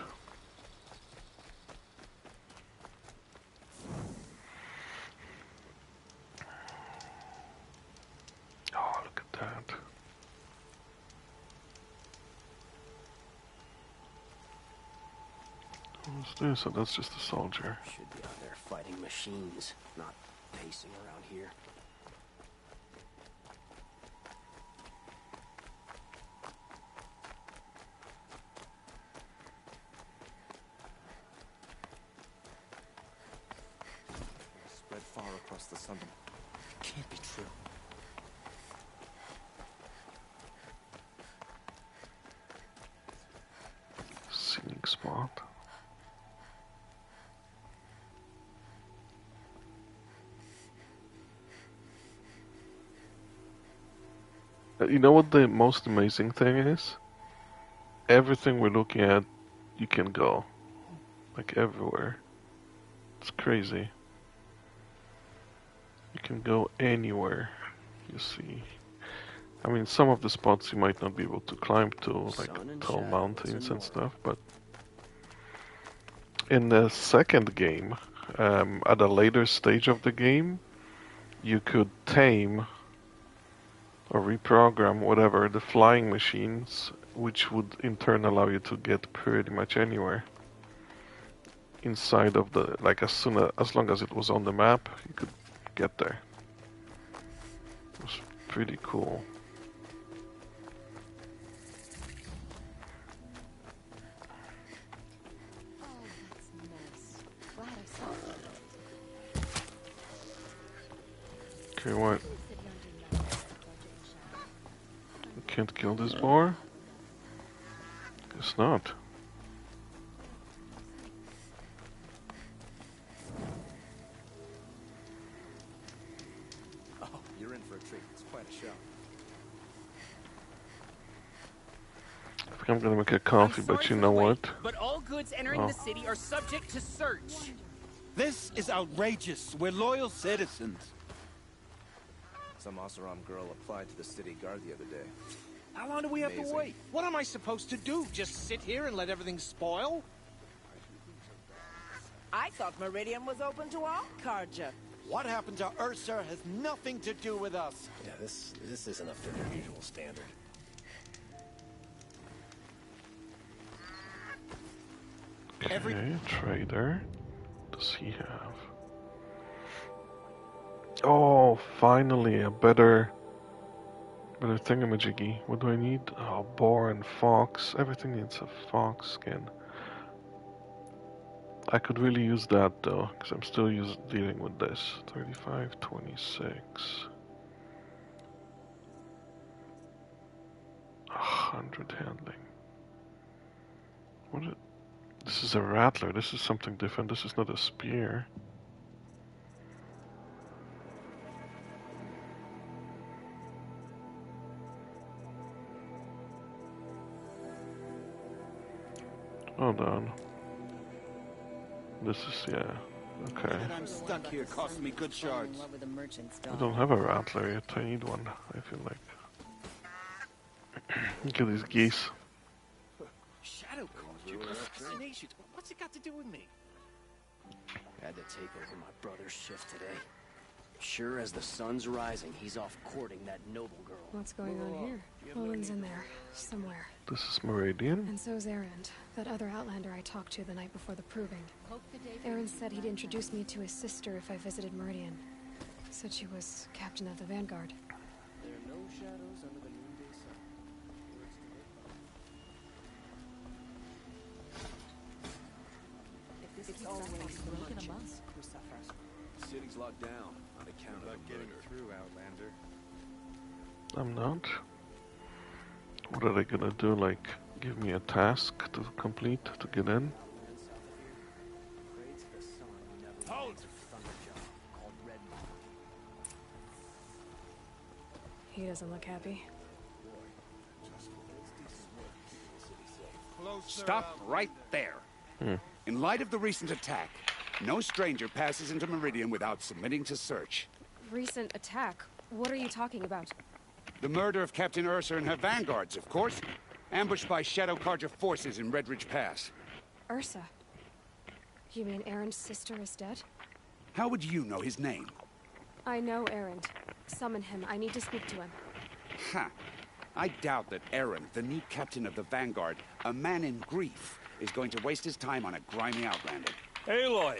Oh, look at that. What's this? Oh, that's just a soldier. Should be out there fighting machines, not pacing around here. Spread far across the sun. Can't be true. Scenic spot. You know what the most amazing thing is? Everything we're looking at, you can go. Like everywhere. It's crazy. You can go anywhere, you see. I mean, some of the spots you might not be able to climb to, like tall mountains and stuff, but in the second game, at a later stage of the game, you could tame or reprogram whatever the flying machines, which would in turn allow you to get pretty much anywhere inside of the, like as long as it was on the map, you could get there. It was pretty cool. Okay, what? You can't kill this boar? Guess not. Oh, you're in for a treat. It's quite a show. I think I'm gonna make a coffee, but you know what? But all goods entering the city are subject to search. This is outrageous. We're loyal citizens. Some Oseram girl applied to the city guard the other day. How long do we have to Amazing. wait? What am I supposed to do? Just sit here and let everything spoil? I thought Meridian was open to all Carja. What happened to Ursa has nothing to do with us. Yeah, this isn't up to their usual standard. Okay, trader. What does he have? Oh, finally a better thingamajiggy. What do I need? Oh, boar and fox. Everything needs a fox skin. I could really use that though, because I'm still dealing with this. 35, 26. 100 handling. This is a rattler. This is something different. This is not a spear. Hold on. This is, yeah, okay. And I'm stuck here, cost me good shards. I don't have a rattler yet. I need one, I feel like. Look at these geese. Shadow Carja, assassination. What's it got to do with me? Had to take over my brother's shift today. Sure as the sun's rising, he's off courting that noble girl. What's going on here? Olin's in there, somewhere. This is Meridian. And so's Erend, that other Outlander I talked to the night before the proving. Erend said he'd introduce me to his sister if I visited Meridian. Said she was captain of the Vanguard. There are no shadows under the noonday sun. It's always the merchants who suffer. The city's locked down on account of a getting murder. through, Outlander. I'm not. What are they gonna do? Like, give me a task to complete to get in? Hold! He doesn't look happy. Stop right there. In light of the recent attack, no stranger passes into Meridian without submitting to search. Recent attack? What are you talking about? The murder of Captain Ursa and her vanguards, of course. Ambushed by Shadow Carja forces in Redridge Pass. Ursa? You mean Erend's sister is dead? How would you know his name? I know Erend. Summon him. I need to speak to him. Ha! I doubt that Erend, the new captain of the Vanguard, a man in grief, is going to waste his time on a grimy outlander. Aloy!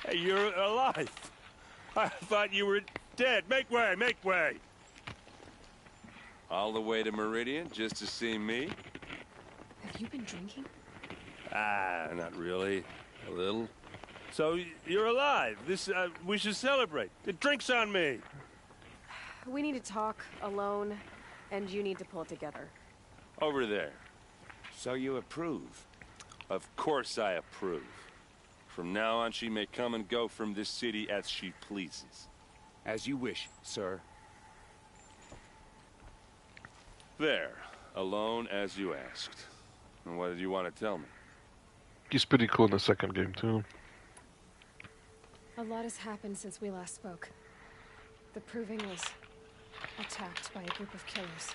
Hey, you're alive! I thought you were dead. Make way, make way! All the way to Meridian just to see me? Have you been drinking? Ah, not really. A little. So, you're alive. We should celebrate. The drink's on me. We need to talk, alone, and you need to pull it together. Over there. So you approve? Of course I approve. From now on, she may come and go from this city as she pleases. As you wish, sir. There. Alone as you asked. And what did you want to tell me? He's pretty cool in the second game, too. A lot has happened since we last spoke. The Proving was attacked by a group of killers.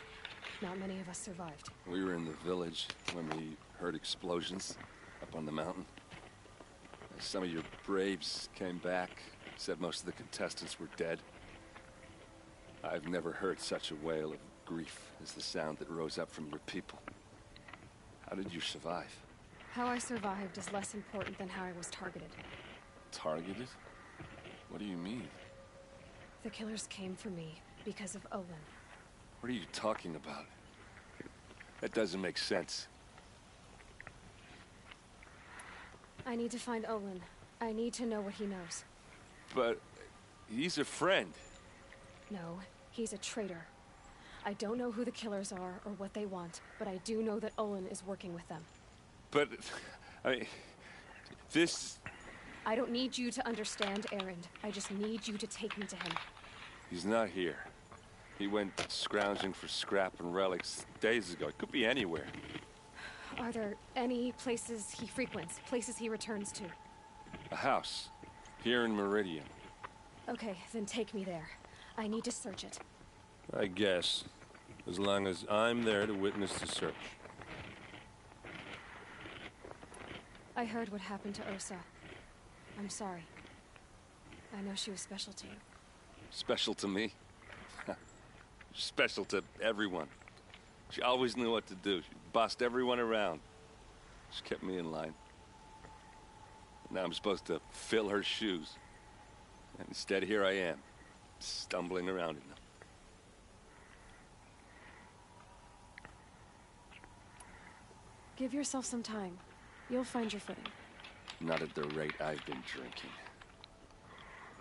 Not many of us survived. We were in the village when we heard explosions up on the mountain. Some of your braves came back, said most of the contestants were dead. I've never heard such a wail of grief as the sound that rose up from your people. How did you survive? How I survived is less important than how I was targeted. Targeted? What do you mean? The killers came for me because of Olin. What are you talking about? That doesn't make sense. I need to find Olin. I need to know what he knows. But he's a friend. No, he's a traitor. I don't know who the killers are or what they want, but I do know that Olin is working with them. But, I mean, this... I don't need you to understand, Erend. I just need you to take me to him. He's not here. He went scrounging for scrap and relics days ago. It could be anywhere. Are there any places he frequents, places he returns to? A house. Here in Meridian. Okay, then take me there. I need to search it. I guess. As long as I'm there to witness the search. I heard what happened to Ursa. I'm sorry. I know she was special to you. Special to me? Special to everyone. She always knew what to do. She bossed everyone around. She kept me in line. Now I'm supposed to fill her shoes. And instead, here I am, stumbling around in them. Give yourself some time. You'll find your footing. Not at the rate I've been drinking.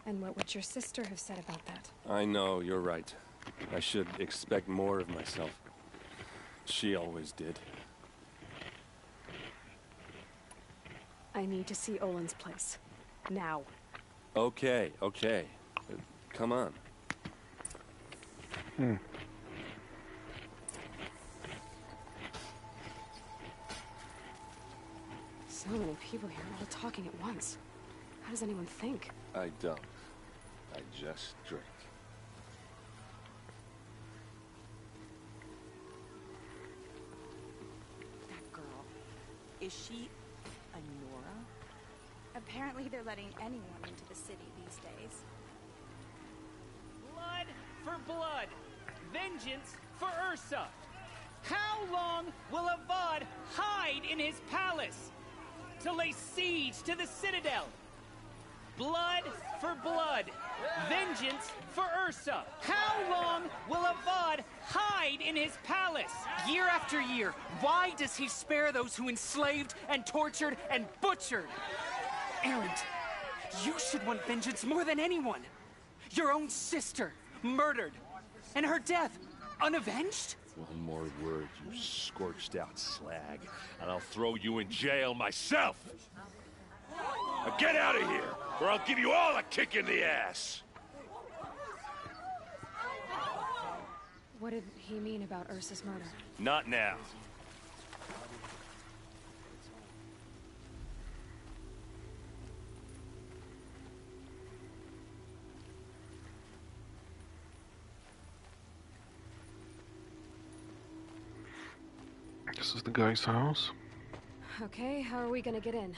And what would your sister have said about that? I know, you're right. I should expect more of myself. She always did. I need to see Olin's place. Now. Okay, okay. Come on. So many people here, all talking at once. How does anyone think? I don't. I just drink. That girl. Is she a Nora? Apparently they're letting anyone into the city these days. Blood for blood. Vengeance for Ursa. How long will Avad hide in his palace? To lay siege to the citadel. Blood for blood. Vengeance for Ursa. How long will Avad hide in his palace? Year after year, why does he spare those who enslaved and tortured and butchered? Erend, you should want vengeance more than anyone. Your own sister, murdered. And her death, unavenged? One more word, you scorched out slag, and I'll throw you in jail myself! Now get out of here, or I'll give you all a kick in the ass! What did he mean about Ursa's murder? Not now. This is the guy's house. Okay, how are we gonna get in?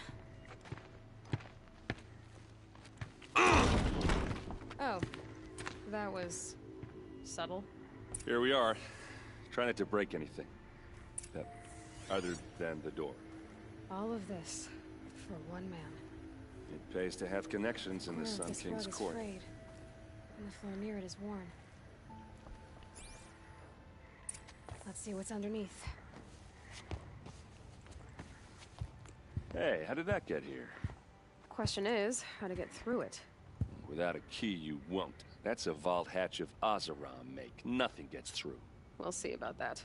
Oh, that was subtle. Here we are. Try not to break anything. Other than the door. All of this for one man. It pays to have connections in the Sun This King's rug is court. frayed, and the floor near it is worn. Let's see what's underneath. Hey, how did that get here? Question is, how to get through it. Without a key, you won't. That's a vault hatch of Azeram make. Nothing gets through. We'll see about that.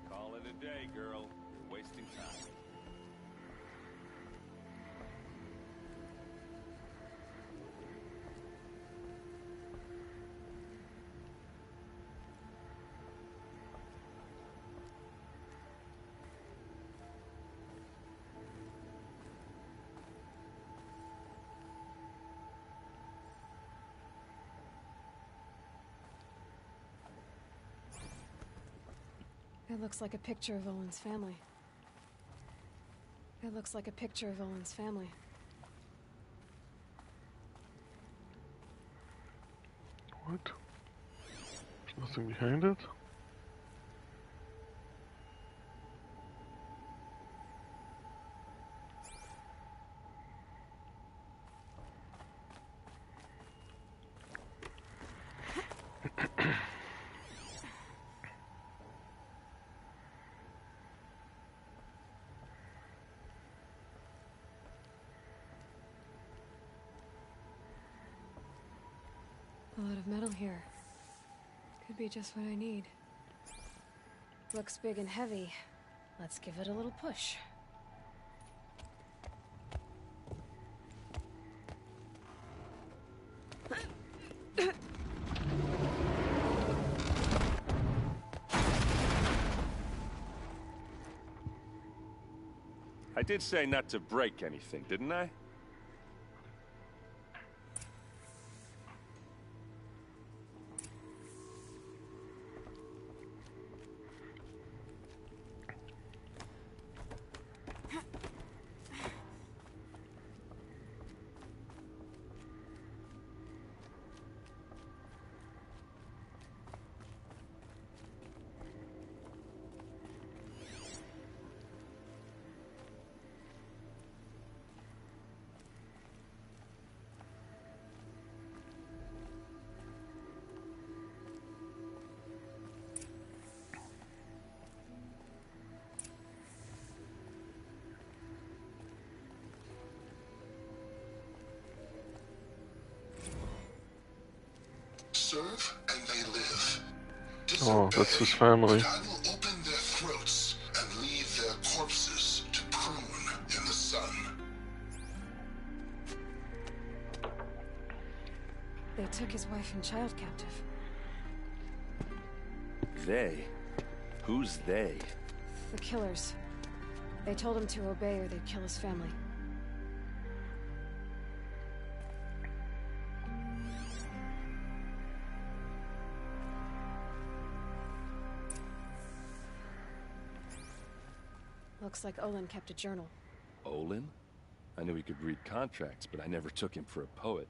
Call it a day, girl. You're wasting time. It looks like a picture of Olin's family. It looks like a picture of Olin's family. What? There's nothing behind it? A lot of metal here. Could be just what I need. Looks big and heavy. Let's give it a little push. I did say not to break anything, didn't I? Serve and they live. Oh, that's his family. I will open their throats and leave their corpses to prune in the sun. They took his wife and child captive. They? Who's they? The killers. They told him to obey or they'd kill his family. Looks like Olin kept a journal. Olin? I knew he could read contracts, but I never took him for a poet.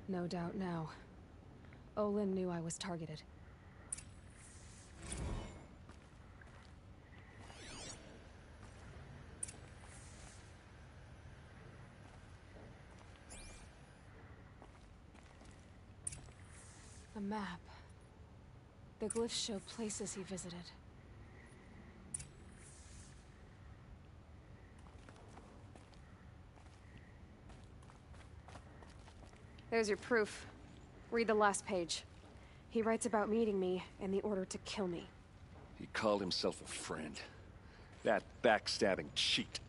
No doubt now. Olin knew I was targeted. A map. The glyphs show places he visited. There's your proof. Read the last page. He writes about meeting me and the order to kill me. He called himself a friend. That backstabbing cheat.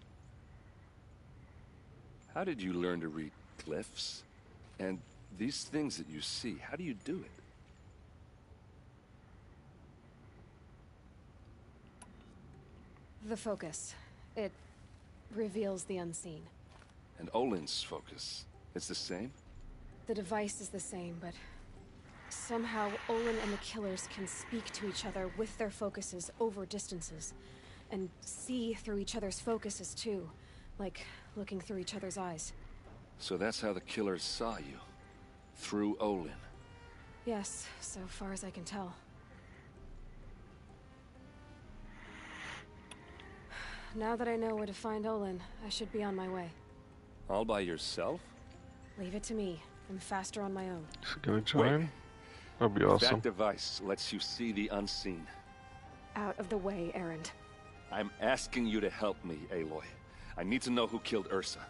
How did you learn to read glyphs? And these things that you see, how do you do it? The focus. It reveals the unseen. And Olin's focus, it's the same? The device is the same, but somehow Olin and the killers can speak to each other with their focuses over distances. And see through each other's focuses too, like looking through each other's eyes. So that's how the killers saw you? Through Olin? Yes, so far as I can tell. Now that I know where to find Olin, I should be on my way. All by yourself? Leave it to me. I'm faster on my own. Is he gonna join? That'd be awesome. That device lets you see the unseen. Out of the way, Erend. I'm asking you to help me, Aloy. I need to know who killed Ursa.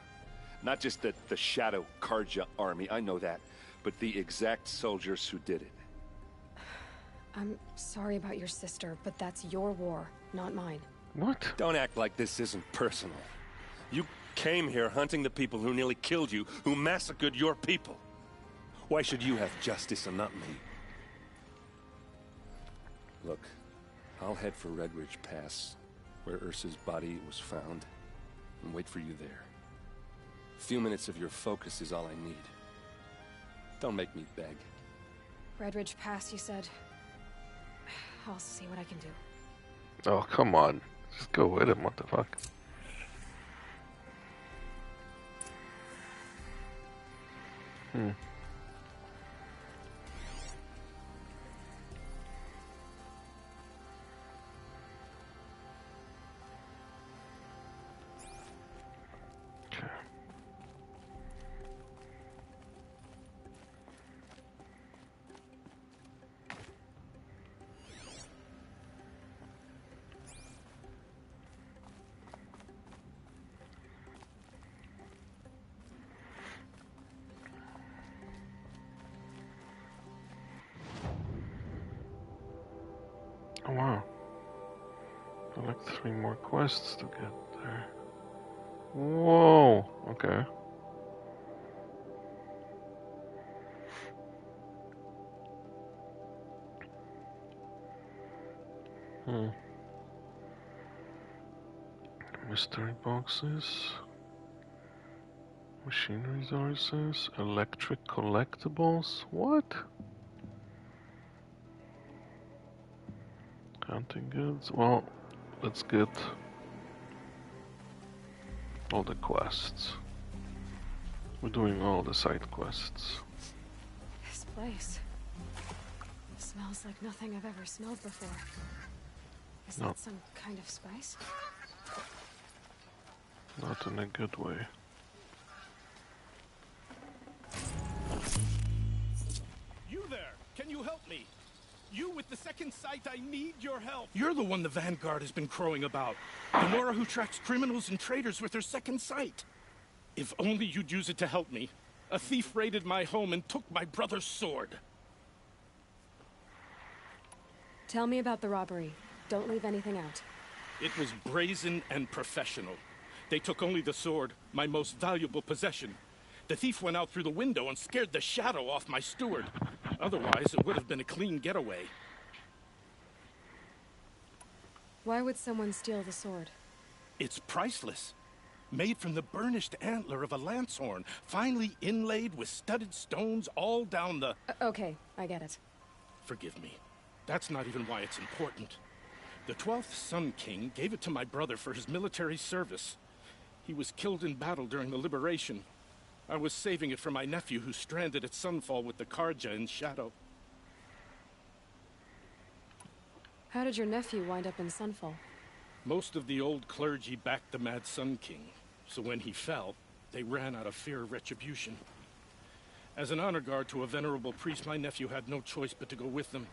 Not just the Shadow Karja army, I know that, but the exact soldiers who did it. I'm sorry about your sister, but that's your war, not mine. What? Don't act like this isn't personal. You came here hunting the people who nearly killed you, who massacred your people. Why should you have justice and not me? Look, I'll head for Red Ridge Pass, where Ursa's body was found, and wait for you there. A few minutes of your focus is all I need. Don't make me beg. Red Ridge Pass, you said? I'll see what I can do. Oh, come on. Just go with him, what the fuck? Oh wow. Like 3 more quests to get there. Whoa, okay. Mystery boxes. Machine resources. Electric collectibles. What? Hunting goods. Well, let's get all the quests. We're doing all the side quests. This place smells like nothing I've ever smelled before. Is that some kind of spice? Not in a good way. You there! Can you help me? You with the second sight, I need your help. You're the one the Vanguard has been crowing about. The Nora who tracks criminals and traitors with her second sight. If only you'd use it to help me. A thief raided my home and took my brother's sword. Tell me about the robbery. Don't leave anything out. It was brazen and professional. They took only the sword, my most valuable possession. The thief went out through the window and scared the shadow off my steward. Otherwise, it would have been a clean getaway. Why would someone steal the sword? It's priceless. Made from the burnished antler of a lancehorn, finely inlaid with studded stones all down the... Okay, I get it. Forgive me. That's not even why it's important. The 12th Sun King gave it to my brother for his military service. He was killed in battle during the liberation. I was saving it for my nephew who's stranded at Sunfall with the Karja in Shadow. How did your nephew wind up in Sunfall? Most of the old clergy backed the Mad Sun King, so when he fell, they ran out of fear of retribution. As an honor guard to a venerable priest, my nephew had no choice but to go with them.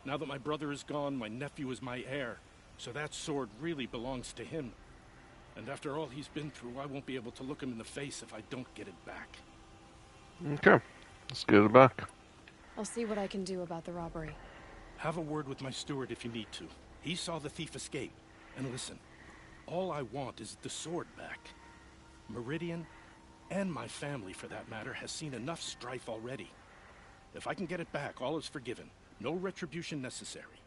Now that my brother is gone, my nephew is my heir, so that sword really belongs to him. And after all he's been through, I won't be able to look him in the face if I don't get it back. Okay, let's get it back. I'll see what I can do about the robbery. Have a word with my steward if you need to. He saw the thief escape. And listen, all I want is the sword back. Meridian, and my family for that matter, has seen enough strife already. If I can get it back, all is forgiven. No retribution necessary.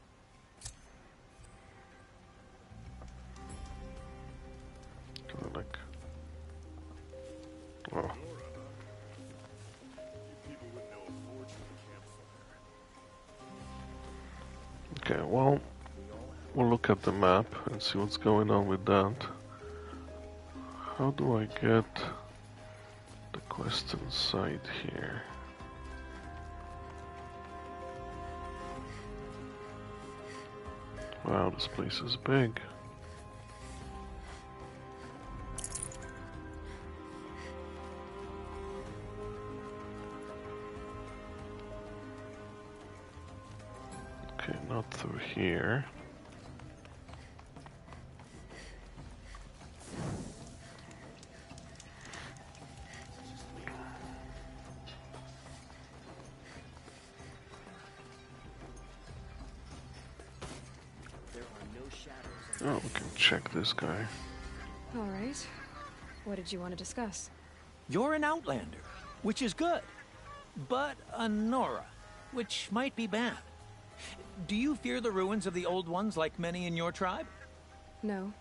Oh. Okay, well, we'll look at the map and see what's going on with that. How do I get the quest inside here? Wow, this place is big. Okay, not through here. Oh, we can check this guy. All right. What did you want to discuss? You're an outlander, which is good. But a Nora, which might be bad. Do you fear the ruins of the old ones like many in your tribe? No,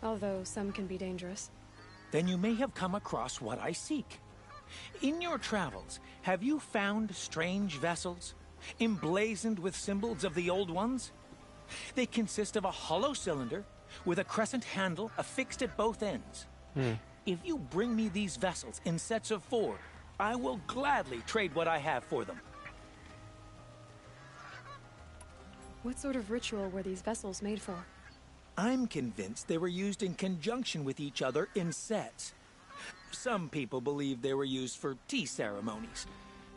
although some can be dangerous. Then you may have come across what I seek. In your travels, have you found strange vessels, emblazoned with symbols of the old ones? They consist of a hollow cylinder with a crescent handle affixed at both ends. If you bring me these vessels in sets of 4, I will gladly trade what I have for them. What sort of ritual were these vessels made for? I'm convinced they were used in conjunction with each other in sets. Some people believe they were used for tea ceremonies.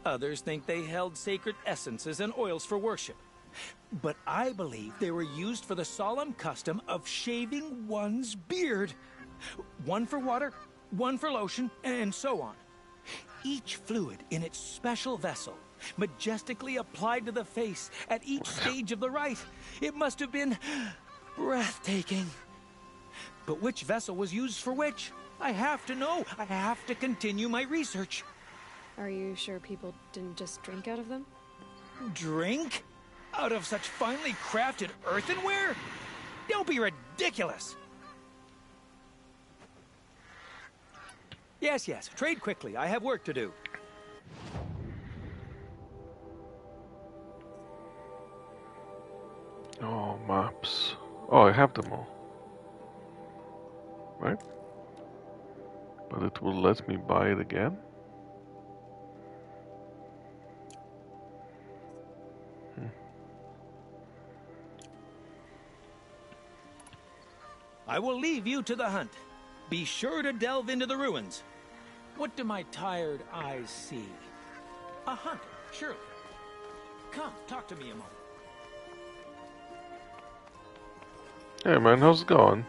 Others think they held sacred essences and oils for worship. But I believe they were used for the solemn custom of shaving one's beard. One for water, one for lotion, and so on. Each fluid in its special vessel, majestically applied to the face at each stage of the rite. It must have been breathtaking. But which vessel was used for which? I have to know. I have to continue my research. Are you sure people didn't just drink out of them? Drink? Out of such finely crafted earthenware? Don't be ridiculous! Yes, yes. Trade quickly. I have work to do. Oh, maps. Oh, I have them all. Right? But it will let me buy it again? I will leave you to the hunt. Be sure to delve into the ruins. What do my tired eyes see? A hunter, surely. Come, talk to me a moment. Hey man, how's it going?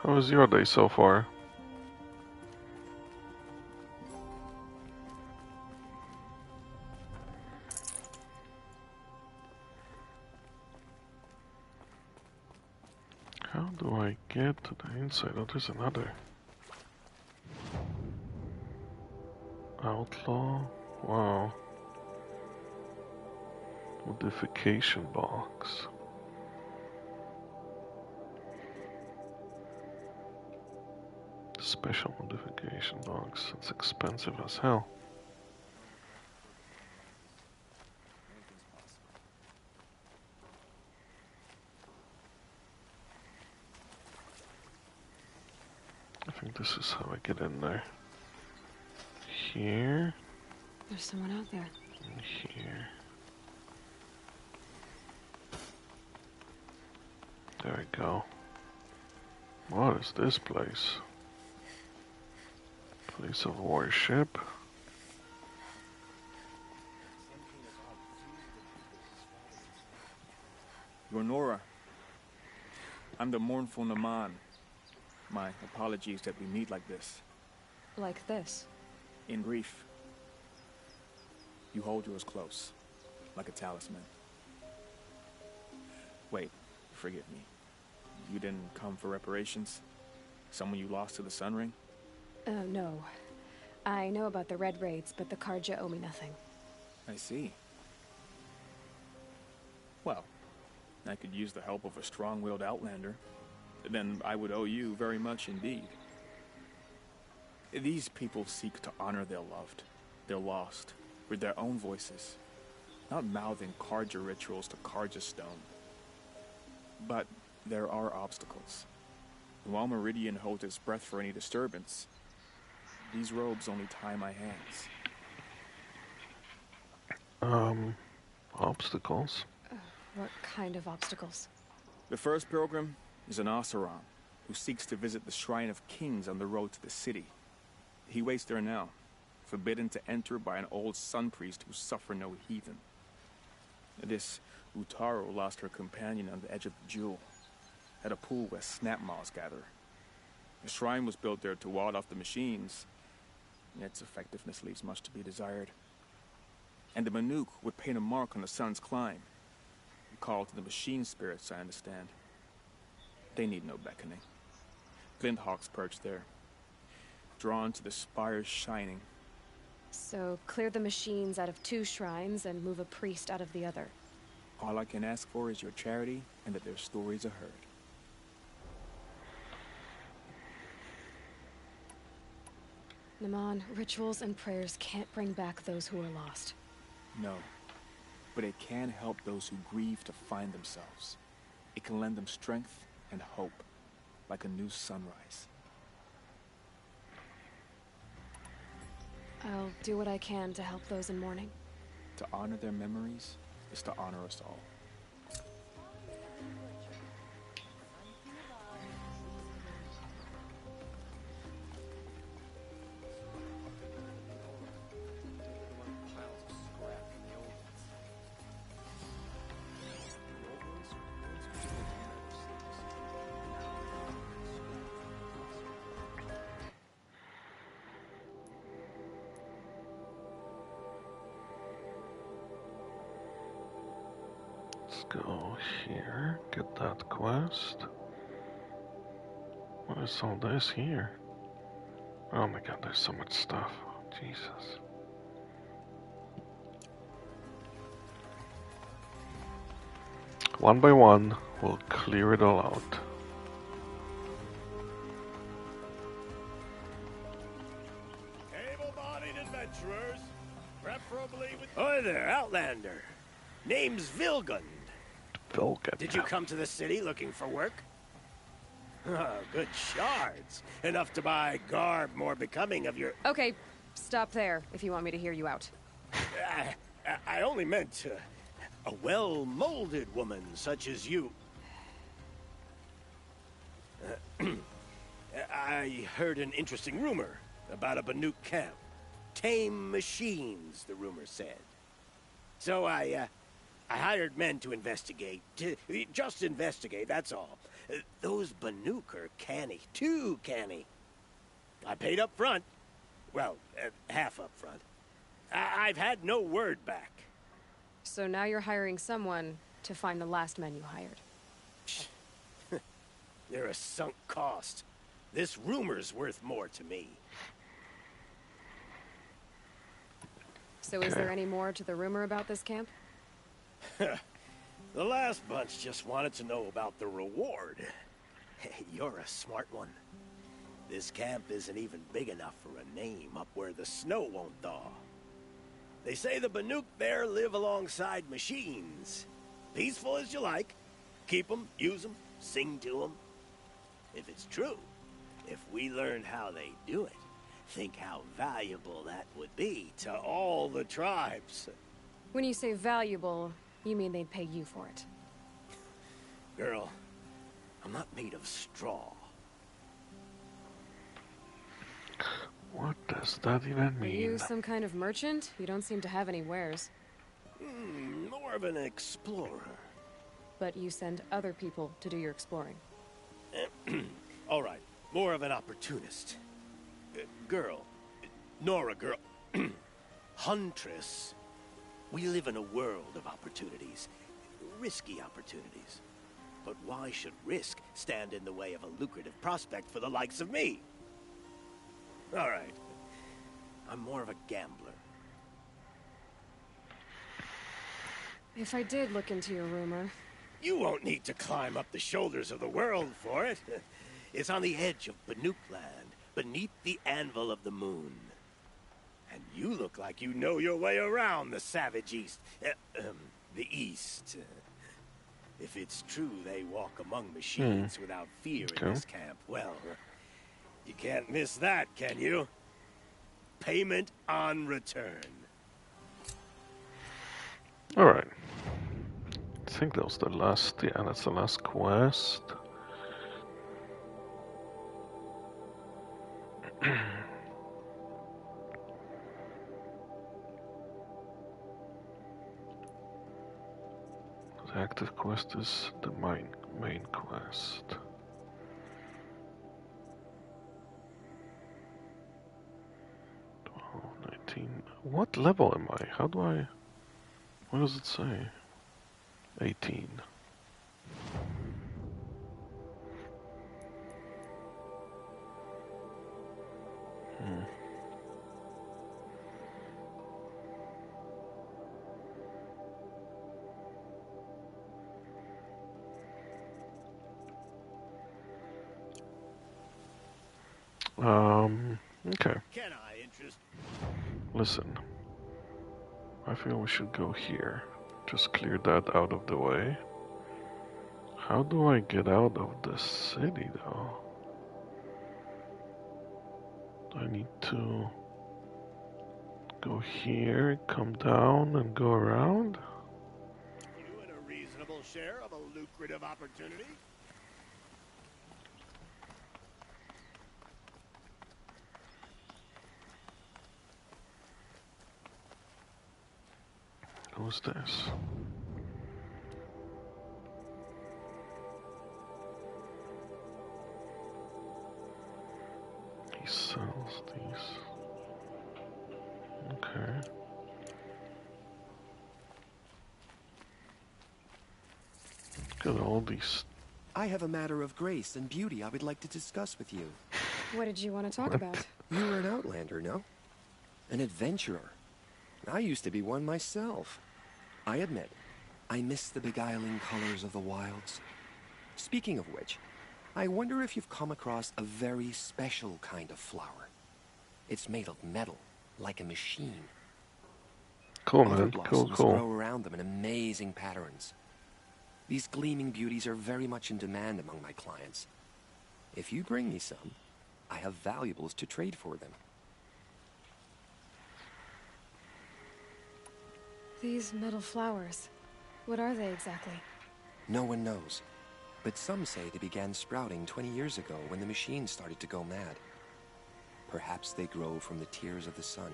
How was your day so far? How do I get to the inside? Oh, there's another. Outlaw? Wow. Modification box. Special modification box. It's expensive as hell. I think this is how I get in there. Here. There's someone out there. And here. There we go. What is this place? Place of worship. Gonora, I'm the mournful Naman. My apologies that we meet like this. Like this? In grief. You hold yours close, like a talisman. Wait, forgive me. You didn't come for reparations? Someone you lost to the Sun Ring? No. I know about the Red Raids, but the Karja owe me nothing. I see. Well, I could use the help of a strong-willed outlander. Then I would owe you very much indeed. These people seek to honor their loved, their lost, with their own voices, not mouthing Karja rituals to Karja stone. But there are obstacles. And while Meridian holds its breath for any disturbance, these robes only tie my hands. Obstacles? What kind of obstacles? The first pilgrim is an Oseram who seeks to visit the Shrine of Kings on the road to the city. He waits there now, forbidden to enter by an old sun priest who suffer no heathen. This Utaro lost her companion on the edge of the Jewel, at a pool where snap moths gather. The shrine was built there to ward off the machines, and its effectiveness leaves much to be desired. And the Manuk would paint a mark on the sun's climb, called to the machine spirits, I understand. They need no beckoning. Glint hawks perch there, drawn to the spires shining. So, clear the machines out of 2 shrines and move a priest out of the other. All I can ask for is your charity and that their stories are heard. Naman, rituals and prayers can't bring back those who are lost. No, but it can help those who grieve to find themselves. It can lend them strength and hope, like a new sunrise. I'll do what I can to help those in mourning. To honor their memories is to honor us all. Let's go here, get that quest. What is all this here? Oh my god, there's so much stuff. Jesus. One by one, we'll clear it all out. adventurers, preferably with... Hi there, Outlander. Name's Vilgund. Vilgund. Did you come to the city looking for work? Oh, good shards. Enough to buy garb more becoming of your... Okay, stop there if you want me to hear you out. I only meant a well-molded woman such as you. I heard an interesting rumor about a Banuk camp. Tame machines, the rumor said. So I hired men to investigate. Just investigate, that's all. Those Banuk are canny, too canny. I paid up front. Well, half up front. I've had no word back. So now you're hiring someone to find the last men you hired. They're a sunk cost. This rumor's worth more to me. So is there any more to the rumor about this camp? The last bunch just wanted to know about the reward. Hey, you're a smart one. This camp isn't even big enough for a name up where the snow won't thaw. They say the Banuk there live alongside machines. Peaceful as you like. Keep them, use them, sing to them. If it's true, if we learned how they do it, think how valuable that would be to all the tribes. When you say valuable, you mean they'd pay you for it. Girl, I'm not made of straw. What does that even mean? Are you some kind of merchant? You don't seem to have any wares. More of an explorer. But you send other people to do your exploring. All right, more of an opportunist. Girl. Nora, girl. Huntress. We live in a world of opportunities. Risky opportunities. But why should risk stand in the way of a lucrative prospect for the likes of me? All right. I'm more of a gambler. If I did look into your rumor... You won't need to climb up the shoulders of the world for it. It's on the edge of Banuk land, beneath the anvil of the moon. And you look like you know your way around the savage east. The east. If it's true they walk among machines without fear in this camp, well, you can't miss that, can you? Payment on return. Alright. I think that was the last, yeah, that's the last quest. The active quest is the main quest. What level am I? How do I... What does it say? 18. Okay. Can I interest? Listen. I feel we should go here. Just clear that out of the way. How do I get out of the city, though? Do I need to go here, come down, and go around? You in a reasonable share of a lucrative opportunity? Who's this? He sells these. Okay. Look at all these. I have a matter of grace and beauty I would like to discuss with you. What did you want to talk about? You were an outlander, no? An adventurer. I used to be one myself. I admit, I miss the beguiling colors of the wilds. Speaking of which, I wonder if you've come across a very special kind of flower. It's made of metal, like a machine. Cool, Other man. Cool, blossoms cool. grow around them in amazing patterns. These gleaming beauties are very much in demand among my clients. If you bring me some, I have valuables to trade for them. These metal flowers, what are they exactly? No one knows, but some say they began sprouting 20 years ago when the machine started to go mad. Perhaps they grow from the tears of the sun,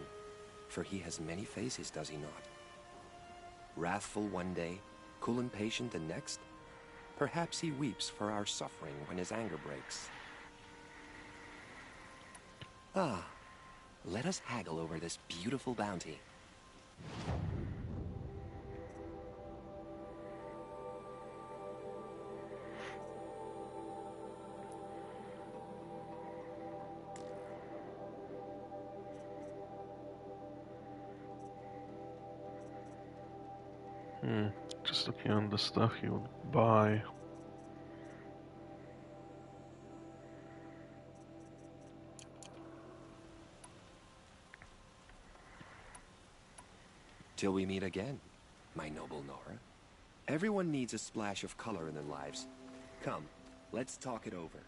for he has many faces, does he not? Wrathful one day, cool and patient the next. Perhaps he weeps for our suffering when his anger breaks. Ah, let us haggle over this beautiful bounty. Just looking on the stuff you would buy. Till we meet again, my noble Nora. Everyone needs a splash of color in their lives. Come, let's talk it over.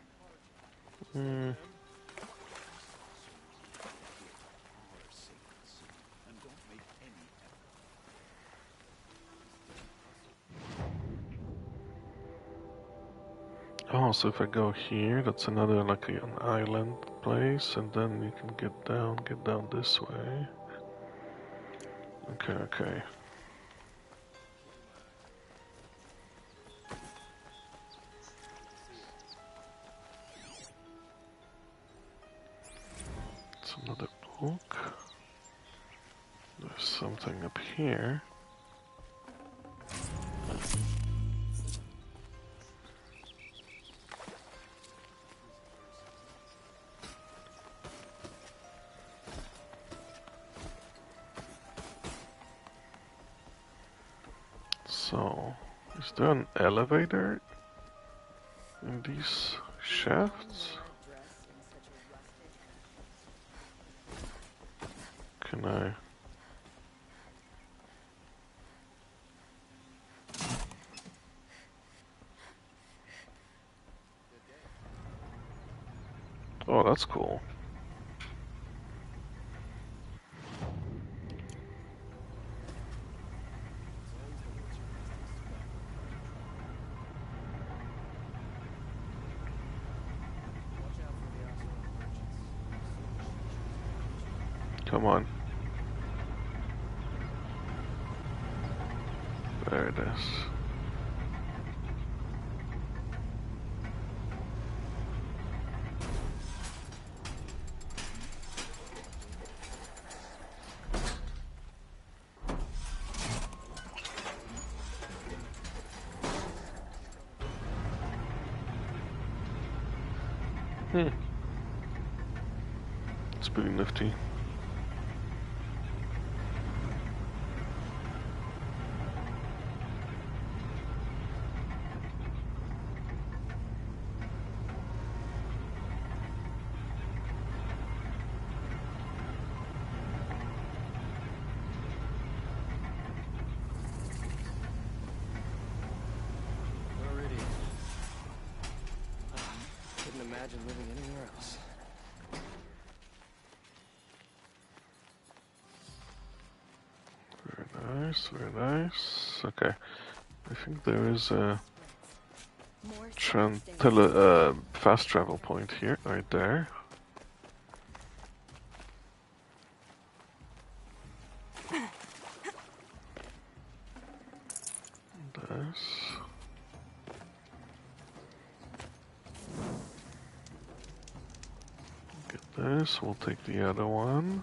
Oh, so if I go here, that's another like an island place, and then you can get down this way. Okay, okay. It's another book. There's something up here. So, is there an elevator in these shafts? Can I? Oh, that's cool. Come on. There it is. It's pretty nifty. Couldn't imagine living anywhere else. Very nice, very nice. Okay, I think there is a fast travel point here, right there. This. Get this, we'll take the other one.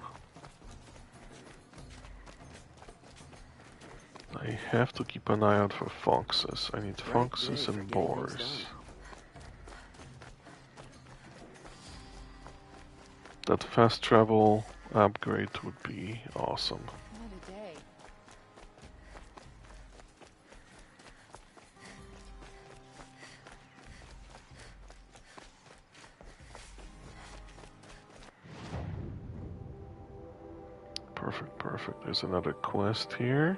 I have to keep an eye out for foxes. I need foxes and boars. That fast travel upgrade would be awesome. What a day. Perfect. There's another quest here.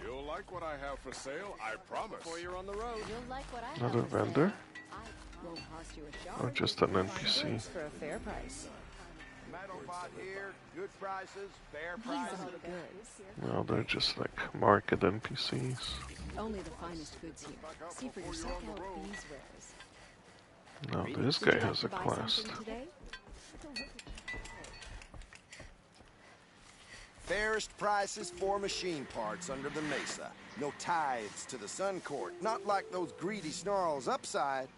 You'll like what I have for sale, I promise. Before you're on the road. You'll like what I Another have to say. vendor? Won't cost you a Or shard. just an NPC? For a fair price. Metal bot here, good prices, fair These prices. are the goods. Well, they're just like market NPCs. Only the finest goods here. See for yourself out these wares. No, this guy has a quest. Fairest prices for machine parts under the mesa. No tithes to the Sun Court. Not like those greedy snarls upside.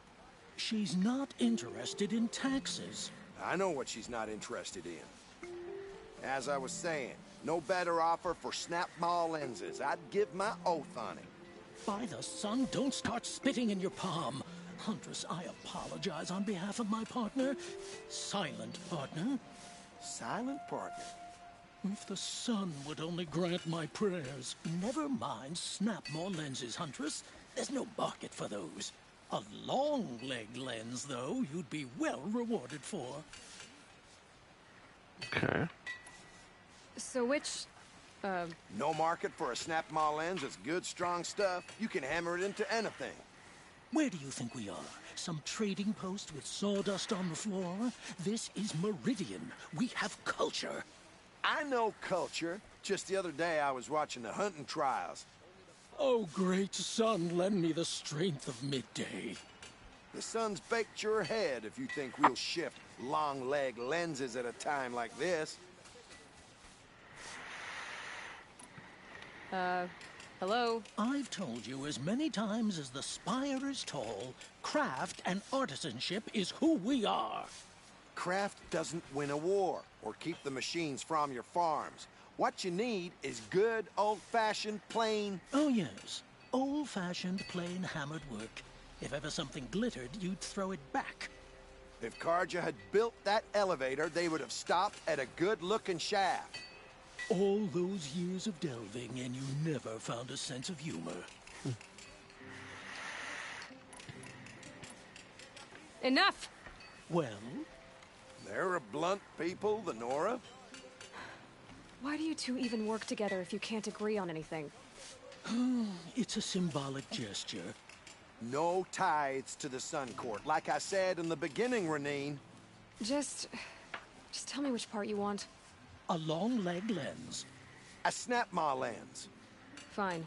She's not interested in taxes. I know what she's not interested in. As I was saying, no better offer for snap-ball lenses. I'd give my oath on it. By the sun, don't start spitting in your palm. Huntress, I apologize on behalf of my partner. Silent partner. Silent partner? If the sun would only grant my prayers. Never mind snap more lenses, Huntress. There's no market for those. A long leg lens, though, you'd be well rewarded for. Okay. So which, No market for a snap-maw lens is good, strong stuff. You can hammer it into anything. Where do you think we are? Some trading post with sawdust on the floor? This is Meridian. We have culture. I know culture. Just the other day I was watching the hunting trials. Oh, great sun, lend me the strength of midday. The sun's baked your head if you think we'll shift long leg lenses at a time like this. hello? I've told you as many times as the spire is tall, craft and artisanship is who we are. Craft doesn't win a war or keep the machines from your farms. What you need is good, old-fashioned, plain... Oh, yes. Old-fashioned, plain hammered work. If ever something glittered, you'd throw it back. If Karja had built that elevator, they would have stopped at a good-looking shaft. All those years of delving, and you never found a sense of humor. Enough! Well? They're a blunt people, the Nora. Why do you two even work together if you can't agree on anything? It's a symbolic gesture. No tithes to the Sun Court, like I said in the beginning, Renine. Just tell me which part you want. A long leg lens. A snap-maw lens. Fine.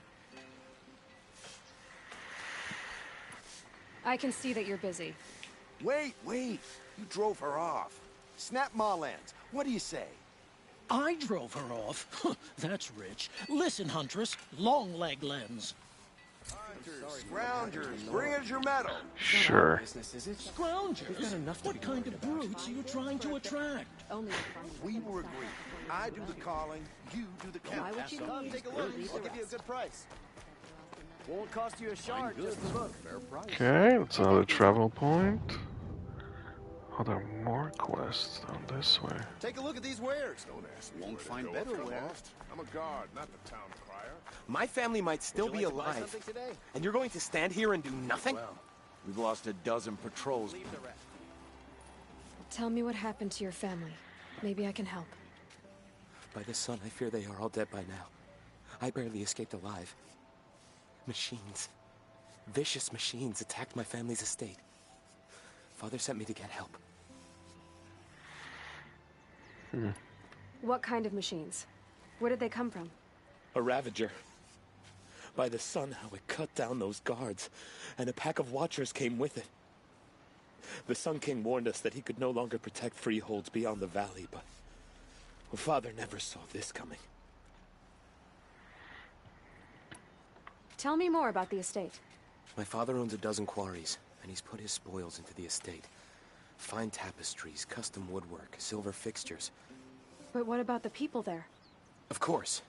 I can see that you're busy. Wait. You drove her off. Snap-maw lens. What do you say? I drove her off. That's rich. Listen, Huntress. Long leg lens. Scroungers, bring us your medal. Sure. Scroungers? What kind of brutes are you trying to attract? We were agreed. I do the calling, you do the counting. Come take a look. I'll give you a good price. Won't cost you a shard, just a look. Fair price. Okay, that's another travel point. Oh, there are more quests down this way. Take a look at these wares. Don't ask me Won't where to find go better if you're wares. lost. I'm a guard, not the town crier. My family might still Would be you like to buy alive. something today? And you're going to stand here and do nothing? Well, we've lost a dozen patrols. Leave the rest. Tell me what happened to your family. Maybe I can help. By the sun, I fear they are all dead by now. I barely escaped alive. Machines. Vicious machines attacked my family's estate. Father sent me to get help. What kind of machines? Where did they come from? A Ravager. By the sun, how it cut down those guards, and a pack of watchers came with it. The Sun King warned us that he could no longer protect freeholds beyond the valley, but Father never saw this coming. Tell me more about the estate. My father owns a dozen quarries, and he's put his spoils into the estate. Fine tapestries, custom woodwork, silver fixtures. But what about the people there? Of course.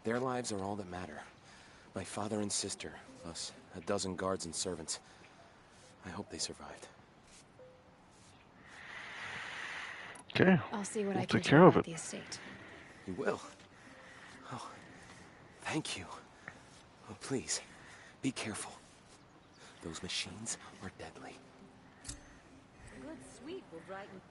Their lives are all that matter. My father and sister, plus a dozen guards and servants. I hope they survived. Okay. I'll see what We'll I can take do care of about it. the estate. You will? Oh, thank you. Oh, please, be careful. Those machines are deadly. A good sweet will brighten.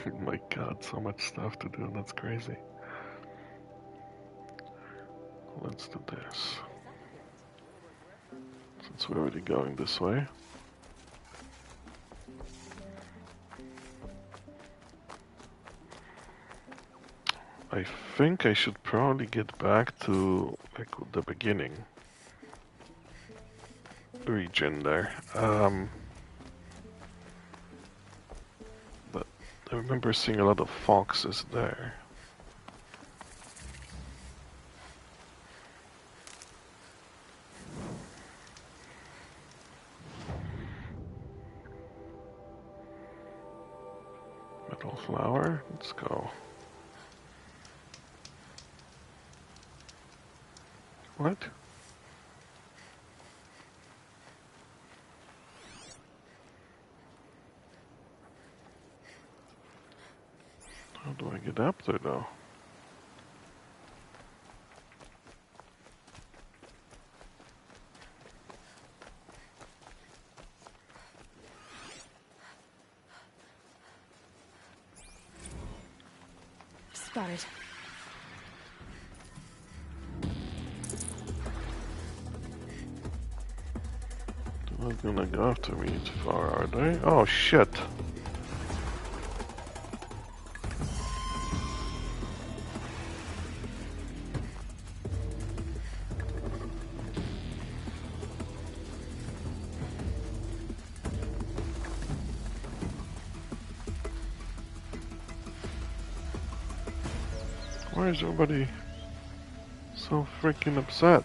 Oh my god, so much stuff to do, that's crazy. Let's do this. Since we're already going this way. I think I should probably get back to like the beginning region there. But I remember seeing a lot of foxes there. Metal flower, let's go. What? How do I get up there though? Spotted. They're not gonna go after me too far, are they? Oh shit! Why is everybody so freaking upset?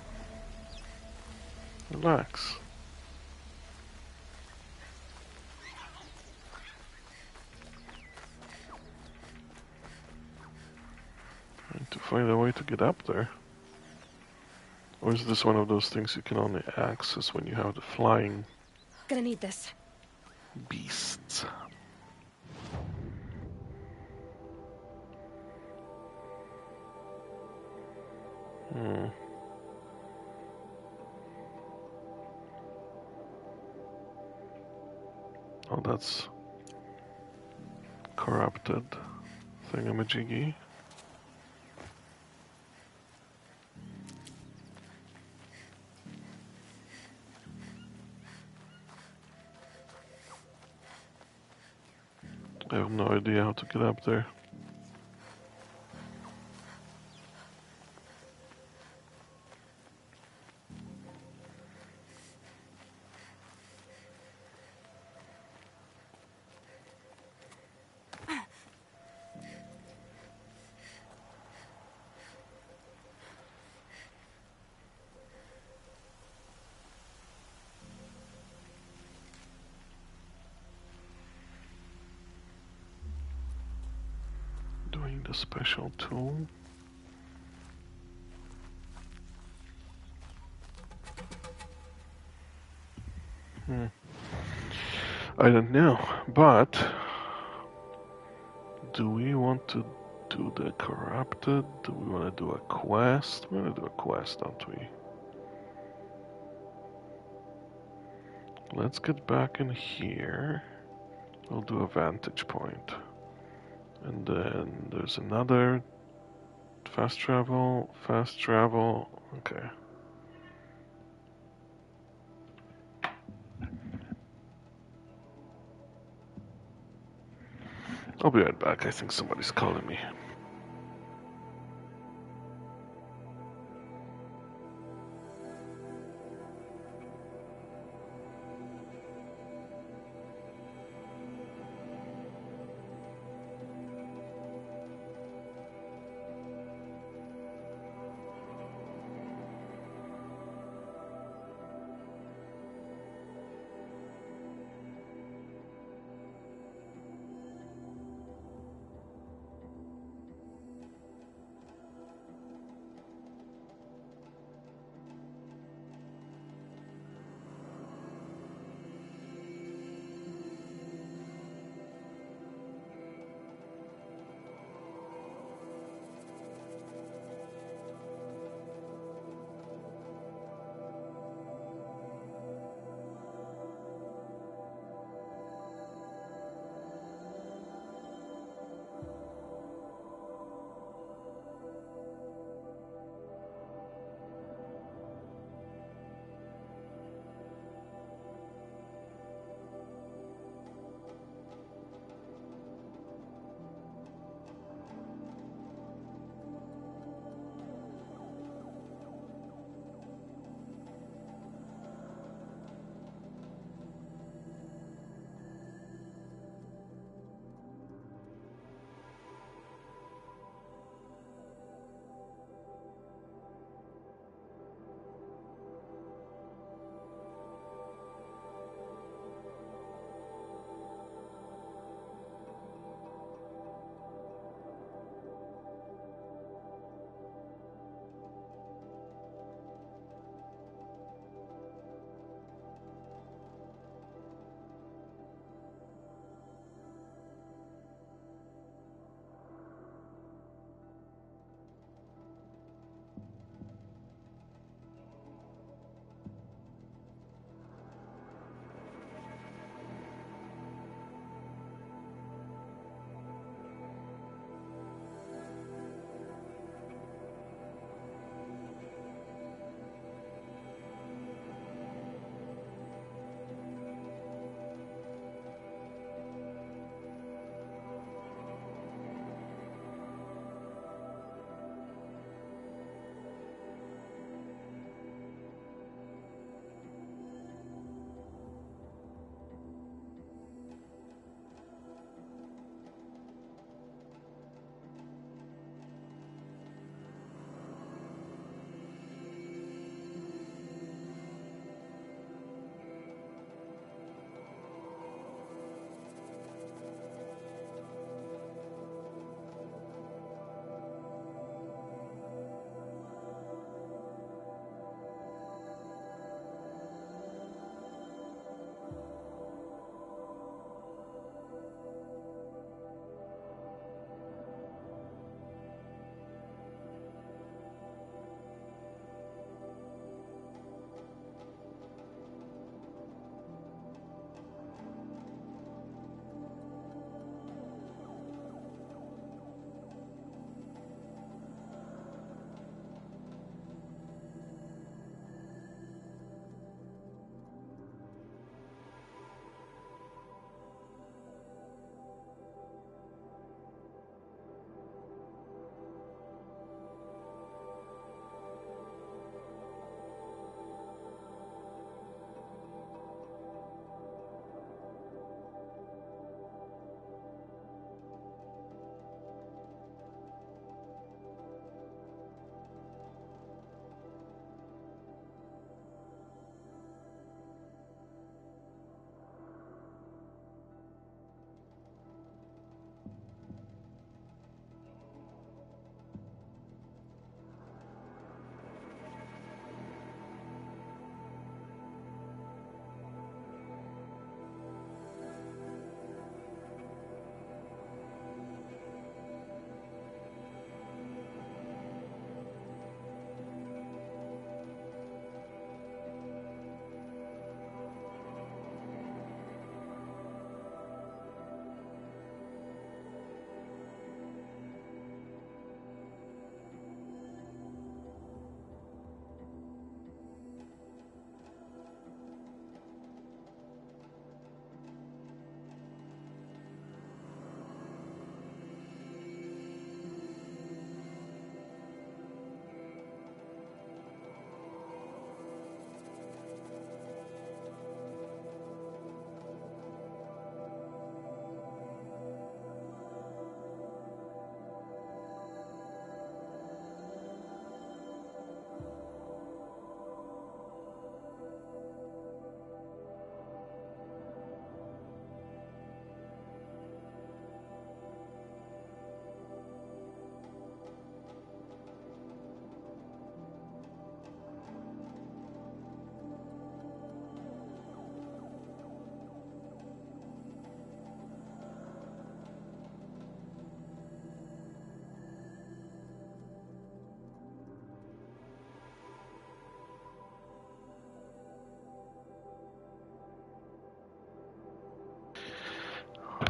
Relax. Trying to find a way to get up there. Or is this one of those things you can only access when you have the flying Gonna need this. beasts? Hmm. Oh, that's corrupted thingamajiggy. I have no idea how to get up there. Doing the special tool. I don't know, but do we want to do the corrupted? Do we want to do a quest? We want to do a quest, don't we? Let's get back in here. We'll do a vantage point. And then there's another fast travel, okay. I'll be right back, I think somebody's calling me.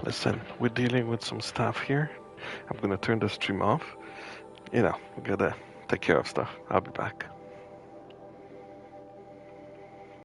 Listen, we're dealing with some stuff here. I'm gonna turn the stream off. You know, we gotta take care of stuff. I'll be back.